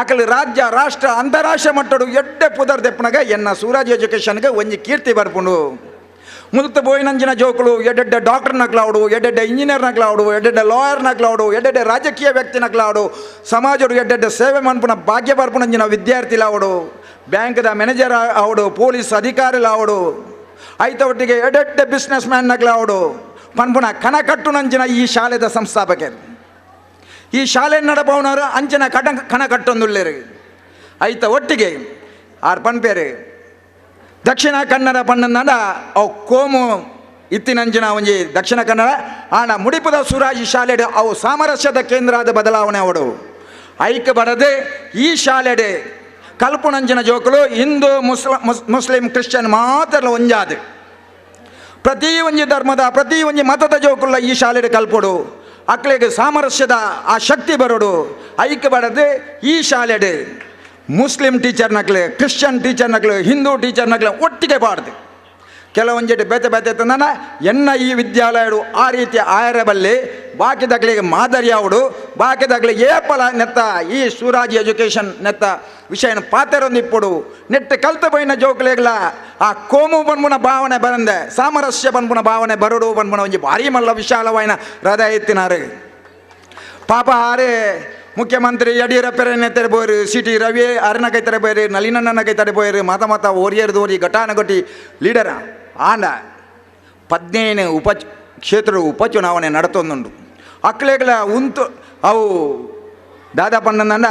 ಅಕಲೆ ರಾಜ್ಯ ರಾಷ್ಟ್ರ ಅಂತಾರಾಷ್ಟ್ರ ಮಟ್ಟಡು ಎಡ್ಡೆ ಪುದರ್ ದೆಪ್ಪನಾಗ ಎನ್ನ ಸೂರಾಜ್ ಎಜುಕೇಷನ್ಗೆ ಒಂಜಿ ಕೀರ್ತಿ ಬರ್ಪುಂಡು. ಮುಲ್ತ ಬೋಯಿನಂಜಿನ ಜೋಕುಲು ಎಡ್ಡೆಡ್ಡೆ ಡಾಕ್ಟರ್ನಕ್ಲಾಡು ಎಡ್ಡೆಡ್ಡೆ ಇಂಜಿನಿಯರ್ನಕ್ಲಾಡು ಎಡ್ಡೆಡ್ಡೆ ಲಾಯರ್ನಕ್ಲಾಡು ಎಡ್ಡೆಡ್ಡೆ ರಾಜಕೀಯ ವ್ಯಕ್ತಿನಕ್ಲಾಡು ಸಮಾಜಡು ಎಡ್ಡೆಡ್ಡೆ ಸೇವೆ ಮನ್ಪುನ ಭಾಗ್ಯ ಬರ್ಪುನಂಜಿನ ವಿದ್ಯಾರ್ಥಿಲಾವಡು ಬ್ಯಾಂಕ್ದ ಮ್ಯಾನೇಜರ್ ಆವಡು ಪೊಲೀಸ್ ಅಧಿಕಾರಿಲಾವಡು ಆಯ್ತ. ಒಟ್ಟಿಗೆ ಎಡ್ಡೆಡ್ಡೆ ಬಿಸ್ನೆಸ್ ಮ್ಯಾನ್ನಕ್ಲಾವಡು ಪನ್ಪುನ ಕಣ ಕಟ್ಟುನಂಚಿನ ಈ ಶಾಲೆದ ಸಂಸ್ಥಾಪಕರು ಈ ಶಾಲೆ ನಡಪವನವರು ಅಂಚಿನ ಕಣ ಕಟ್ಟೊಂದುಳ್ಳೇರು ಆಯ್ತಾ. ಒಟ್ಟಿಗೆ ಆರು ಪನ್ಪೇರು ದಕ್ಷಿಣ ಕನ್ನಡ ಪಣ್ಣನ ಅವು ಕೋಮು ಇತ್ತಿನಂಚಿನ ಒಂಜಿ ದಕ್ಷಿಣ ಕನ್ನಡ ಆಣ ಮುಡಿಪದ ಸೂರಾಜಿ ಶಾಲೆಡೆ ಅವು ಸಾಮರಸ್ಯದ ಕೇಂದ್ರದ ಬದಲಾವಣೆ ಅವಡು ಐಕ್ಯ ಬರದೆ ಈ ಶಾಲೆಡೆ ಕಲ್ಪುನಂಚಿನ ಜೋಕುಲು ಹಿಂದೂ ಮುಸ್ಲಿಂ ಕ್ರಿಶ್ಚಿಯನ್ ಮಾತ್ರ ಒಂಜಾದು ಪ್ರತಿ ಒಂಜಿ ಧರ್ಮದ ಪ್ರತಿ ಒಂಜಿ ಮತದ ಜೋಕುಲ್ಲ ಈ ಶಾಲೆಡೆ ಕಲ್ಪೊಡು ಅಕ್ಳಿಗೆ ಸಾಮರಸ್ಯದ ಆ ಶಕ್ತಿ ಬರೋಡು ಐಕ್ಯ ಬರದೆ ಈ ಶಾಲೆಡೆ ಮುಸ್ಲಿಂ ಟೀಚರ್ನಕ್ಲೆ ಕ್ರಿಶ್ಚಿಯನ್ ಟೀಚರ್ನಕ್ಲೆ ಹಿಂದೂ ಟೀಚರ್ನಕ್ಲೆ ಒಟ್ಟಿಗೆ ಬಾರ್ದು ಕೆಲವೊಂಜೆಟ್ಟು ಬೇತೆ ತಂದನ ಎನ್ನ ಈ ವಿದ್ಯಾಲಯಗಳು ಆ ರೀತಿ ಆಯರಬಲ್ಲಿ ಬಾಕಿದಾಗಲಿಗೆ ಮಾದರಿ ಅವಡು ಬಾಕಿದಾಗಲಿಗೆ ಏಪಲ ನೆತ್ತ ಈ ಸೂರಾಜ್ ಎಜುಕೇಷನ್ ನೆತ್ತ ವಿಷಯನ ಪಾತೆರೊಂದಿಪ್ಪಡು ನೆಟ್ಟು ಕಲ್ತು ಬೈನ ಜೋಕ್ಲೆಗಳ ಆ ಕೋಮು ಬನ್ಬುನ ಭಾವನೆ ಬರಂದೆ ಸಾಮರಸ್ಯ ಬನ್ಬುನ ಭಾವನೆ ಬರಡು ಬನ್ಬುನ ಒಂಜಿ ಭಾರಿ ಮಲ್ಲ ವಿಶಾಲವಾಯಿನ ಹೃದಯ ಎತ್ತಿನಾರು ಪಾಪ ಆರೇ ಮುಖ್ಯಮಂತ್ರಿ ಯಡಿಯೂರಪ್ಪರನ್ನೇ ತೆರಬೋರು ಸಿಟಿ ರವಿ ಅರನ ಕೈ ತೆರಬೋರು ನಳಿನನ್ನ ಕೈ ತೆರಬೋರು ಮಾತ ಓರಿಯರ್ದು ಓರಿ ಘಟಾನುಘಟಿ ಲೀಡರ ಆಂಡ 15 ಕ್ಷೇತ್ರ ಉಪಚುನಾವಣೆ ನಡತೊಂದುಂಡು ಅಕ್ಲೆಗಳ ಉಂತು ಅವು ದಾದಾ ಪಂಡಂದ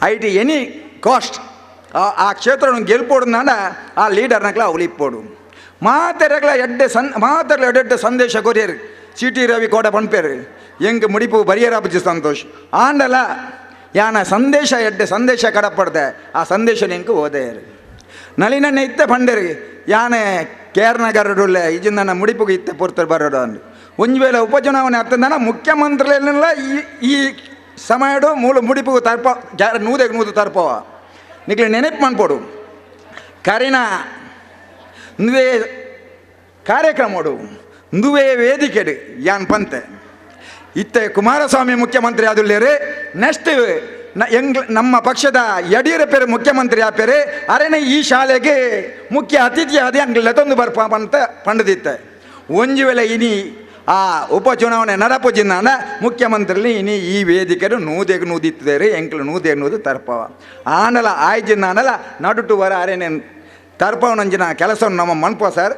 ಐಟಿ ಎನಿ ಕಾಸ್ಟ್ ಆ ಕ್ಷೇತ್ರವನ್ನು ಗೆಲ್ಪೋಡುಂದ ಆ ಲೀಡರ್ನಕ್ಲ ಅವಲಿಪ್ಪೋಡು ಮಾತೆರಗಳ ಎಡ್ಡೆ ಸಂದೇಶ ಕೊರಿಯರು ಸಿಟಿ ರವಿ ಕೋಟ ಪಂಪೇರು ಎಂಗೆ ಮುಡಿಪು ಬರಿಯರಾಪಚ್ಚಿ ಸಂತೋಷ್ ಆಂಡಲ ಯಾನ ಸಂದೇಶ ಎಡ್ಡೆ ಸಂದೇಶ ಕಡಪಡ್ದೆ ಆ ಸಂದೇಶ ಎಂಕು ಓದೆಯರು ನಳಿನನ್ನ ಇತ್ತೆ ಪಂಡರು ಯಾನೆ ಕೇರ್ನಗರಡುಲ್ಲೆ ಇಜಿಂದ ಮುಡಿಪುಗೆ ಇತ್ತೆ ಪೂರ್ತರು ಬರೋಡು ಅಂದು ಒಂದು ವೇಳೆ ಉಪಚುನಾವಣೆ ಆಗ್ತದನ ಮುಖ್ಯಮಂತ್ರಿಯನ್ನೆಲ್ಲ ಈ ಸಮಯಡು ಮೂಲ ಮುಡಿಪುಗೆ ತರ್ಪ ನೂದು ತರ್ಪವ ನಿಕ್ಲೆ ನೆನಪು ಮಾಡ್ಕೊಡು ಕರಿನ ನುವೇ ಕಾರ್ಯಕ್ರಮಡು ನುವೇ ವೇದಿಕೆಡು ಯಾನ್ ಪಂತೆ ಇತ್ತೆ ಕುಮಾರಸ್ವಾಮಿ ಮುಖ್ಯಮಂತ್ರಿ ಆದುಲ್ಲೇರೆ ನೆಕ್ಸ್ಟ್ ನಮ್ಮ ಪಕ್ಷದ ಯಡಿಯೂರಪ್ಪರು ಮುಖ್ಯಮಂತ್ರಿ ಆಪೇರೆ ಅರೇನೆ ಈ ಶಾಲೆಗೆ ಮುಖ್ಯ ಅತಿಥಿ ಅದೇ ಅಂಗ್ಲೆತೊಂದು ಬರ್ಪ ಅಂತ ಪಂಡದಿತ್ತೆ ಒಂಜು ವೇಳೆ ಇನಿ ಆ ಉಪಚುನಾವಣೆ ನಡಪುಜಿಂದ ಮುಖ್ಯಮಂತ್ರಿ ಇನಿ ಈ ವೇದಿಕೆರು ನೂದೆಗೆ ನೂದಿತ್ತಿದ್ದಾರೆ ಎಂಕ್ಲು ನೂದೆಗೆ ನೂದು ತರ್ಪವ ಆನಲ ಆಯ್ಜಿಂದಾನಲ ನಡುಟು ವರ ಅರೇನೆ ತರ್ಪವನಂಜಿನ ಕೆಲಸವನ್ನು ನಮ್ಮ ಮನ್ಪ ಸರ್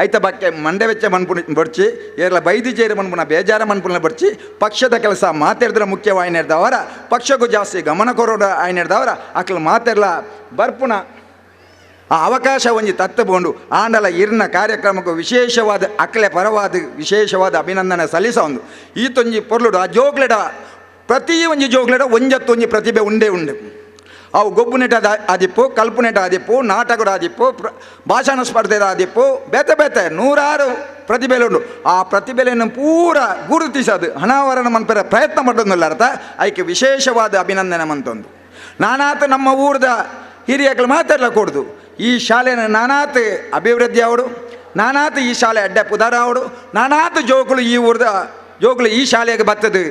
ಐತ ಬಕ್ಕೆ ಮಂಡೆ ವೆಚ್ಚ ಮನ್ಪುಣ ಬಡ್ಚಿ ಏರ್ಲ ಬೈದು ಜೇರು ಮನ್ಪುನ ಬೇಜಾರ ಮನ್ಪುನ ಬಡ್ಚಿ ಪಕ್ಷದ ಕೆಲಸ ಮಾತಾಡಿದ್ರೆ ಮುಖ್ಯವಾಹಿನಿ ಹಿಡ್ದವರ ಪಕ್ಷಕ್ಕೂ ಜಾಸ್ತಿ ಗಮನ ಕೊರೋಡ ಆಯ್ನ ಹಿಡ್ದವರ ಅಕ್ಲ ಮಾತೆರ್ಲ ಬರ್ಪುನ ಆ ಅವಕಾಶ ಒಂಜಿ ತತ್ತುಕೊಂಡು ಆಂಡಲ ಇರ್ನ ಕಾರ್ಯಕ್ರಮಕ್ಕೂ ವಿಶೇಷವಾದ ಅಕ್ಲೆ ಪರವಾದ ವಿಶೇಷವಾದ ಅಭಿನಂದನೆ ಸಲ್ಲಿಸ ಒಂದು ಈತೊಂಜಿ ಪೊರ್ಲುಡು ಆ ಜೋಗ್ಲೆಡ ಪ್ರತಿ ಒಂಜಿ ಜೋಗ್ಲೆಡ ಒಂಜತ್ತೊಂಜಿ ಪ್ರತಿಭೆ ಉಂಡೆ ಅವು ಗೊಬ್ಬುನೆಟ ಆದಿಪ್ಪು ಕಲ್ಪನೆಟ ಆದಿಪ್ಪು ನಾಟಕದ ಆದಿಪ್ಪು ಭಾಷಣ ಸ್ಪರ್ಧೆದ ಆದಿಪ್ಪು ಬೇತೆ ನೂರಾರು ಪ್ರತಿಭೆಲು ಆ ಪ್ರತಿಭೆಯನ್ನು ಪೂರ ಗುರುತಿಸೋದು ಹಣಾವರಣ ಮನ್ಪರ ಪ್ರಯತ್ನ ಮಾಡೋದಿಲ್ಲ ಅರ್ಥ ಅದಕ್ಕೆ ವಿಶೇಷವಾದ ಅಭಿನಂದನೆ ಮಂತೊಂದು ನಾನಾತ್ ನಮ್ಮ ಊರದ ಹಿರಿಯಗಳು ಮಾತಾಡಲ ಕೊಡ್ದು ಈ ಶಾಲೆನ ನಾನಾತ್ ಅಭಿವೃದ್ಧಿ ಅವಡು ನಾನಾತ್ ಈ ಶಾಲೆ ಅಡ್ಡೆ ಪುದಾರ ಅವಡು ನಾನಾತ್ ಜೋಕುಲು ಈ ಊರದ ಜೋಕುಲು ಈ ಶಾಲೆಗೆ ಬರ್ತದೆ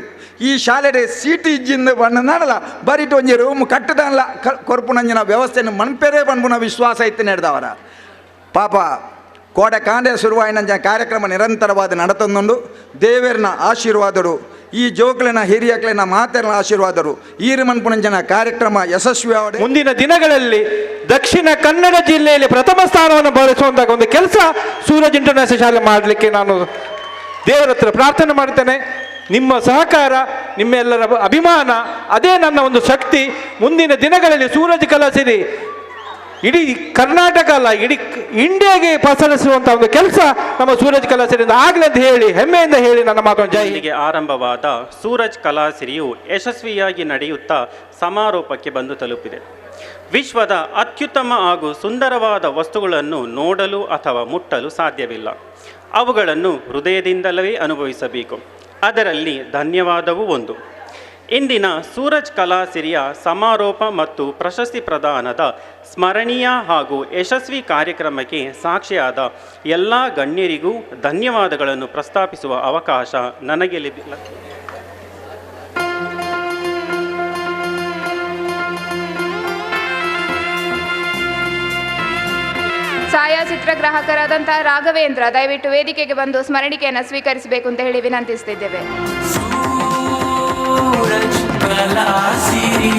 ಈ ಶಾಲೆ ಸೀಟಿ ಇಜ್ಜಿಂದ ಬಣ್ಣನಲ್ಲ ಬರಿಟ್ಟು ಒಂಜಿ ರೂಮ್ ಕಟ್ಟದಲ್ಲ ಕೊರ್ಪುನಂಜಿನ ವ್ಯವಸ್ಥೆಯನ್ನು ಮನ್ಪೆರೇ ಬಣ್ಪುನ ವಿಶ್ವಾಸ ಇತ್ತು ನಡೆದವರ ಪಾಪ ಕೋಡೆ ಕಾಂಡೆ ಶುರುವಾಯಿನಂಜ ಕಾರ್ಯಕ್ರಮ ನಿರಂತರವಾದ ನಡತೊಂದುಂಡು ದೇವೇರ್ನ ಆಶೀರ್ವಾದರು ಈ ಜೋಕ್ಲಿನ ಹಿರಿಯಕ್ಲಿನ ಮಾತೆರ್ನ ಆಶೀರ್ವಾದರು ಈರು ಮನ್ಪುನಂಜನ ಕಾರ್ಯಕ್ರಮ ಯಶಸ್ವಿ ಆವಡೆ ಮುಂದಿನ ದಿನಗಳಲ್ಲಿ ದಕ್ಷಿಣ ಕನ್ನಡ ಜಿಲ್ಲೆಯಲ್ಲಿ ಪ್ರಥಮ ಸ್ಥಾನವನ್ನು ಬರೆಸುವಂತಹ ಒಂದು ಕೆಲಸ ಸೂರಜ್ ಇಂಟರ್ನ್ಯಾಷನಲ್ ಶಾಲೆ ಮಾಡಲಿಕ್ಕೆ ನಾನು ದೇವರ ಹತ್ರ ಪ್ರಾರ್ಥನೆ ಮಾಡ್ತೇನೆ. ನಿಮ್ಮ ಸಹಕಾರ, ನಿಮ್ಮೆಲ್ಲರ ಅಭಿಮಾನ ಅದೇ ನನ್ನ ಒಂದು ಶಕ್ತಿ. ಮುಂದಿನ ದಿನಗಳಲ್ಲಿ ಸೂರಜ್ ಕಲಾಸಿರಿ ಇಡೀ ಕರ್ನಾಟಕ ಅಲ್ಲ, ಇಡೀ ಇಂಡಿಯಾಗೆ ಪಸರಿಸುವಂಥ ಒಂದು ಕೆಲಸ ನಮ್ಮ ಸೂರಜ್ ಕಲಾಸಿರಿಯಿಂದ ಆಗಲಿ ಅಂತ ಹೇಳಿ ಹೆಮ್ಮೆಯಿಂದ ಹೇಳಿ ನನ್ನ ಮಾತನ್ನು ಇಲ್ಲಿಗೆ ಆರಂಭವಾದ ಸೂರಜ್ ಕಲಾಸಿರಿಯು ಯಶಸ್ವಿಯಾಗಿ ನಡೆಯುತ್ತಾ ಸಮಾರೋಪಕ್ಕೆ ಬಂದು ತಲುಪಿದೆ. ವಿಶ್ವದ ಅತ್ಯುತ್ತಮ ಹಾಗೂ ಸುಂದರವಾದ ವಸ್ತುಗಳನ್ನು ನೋಡಲು ಅಥವಾ ಮುಟ್ಟಲು ಸಾಧ್ಯವಿಲ್ಲ. ಅವುಗಳನ್ನು ಹೃದಯದಿಂದಲೇ ಅನುಭವಿಸಬೇಕು. ಅದರಲ್ಲಿ ಧನ್ಯವಾದವೂ ಒಂದು. ಇಂದಿನ ಸೂರಜ್ ಕಲಾಸಿರಿಯ ಸಮಾರೋಪ ಮತ್ತು ಪ್ರಶಸ್ತಿ ಪ್ರದಾನದ ಸ್ಮರಣೀಯ ಹಾಗೂ ಯಶಸ್ವಿ ಕಾರ್ಯಕ್ರಮಕ್ಕೆ ಸಾಕ್ಷಿಯಾದ ಎಲ್ಲ ಗಣ್ಯರಿಗೂ ಧನ್ಯವಾದಗಳನ್ನು ಪ್ರಸ್ತಾಪಿಸುವ ಅವಕಾಶ ನನಗೆ ಛಾಯಾಚಿತ್ರಗ್ರಾಹಕರಾದಂತಹ ರಾಘವೇಂದ್ರ ದಯವಿಟ್ಟು ವೇದಿಕೆಗೆ ಬಂದು ಸ್ಮರಣಿಕೆಯನ್ನು ಸ್ವೀಕರಿಸಬೇಕು ಅಂತ ಹೇಳಿ ವಿನಂತಿಸ್ತಿದ್ದೇವೆ. ಸೂರಜ್ ಕಲಾಸಿರಿ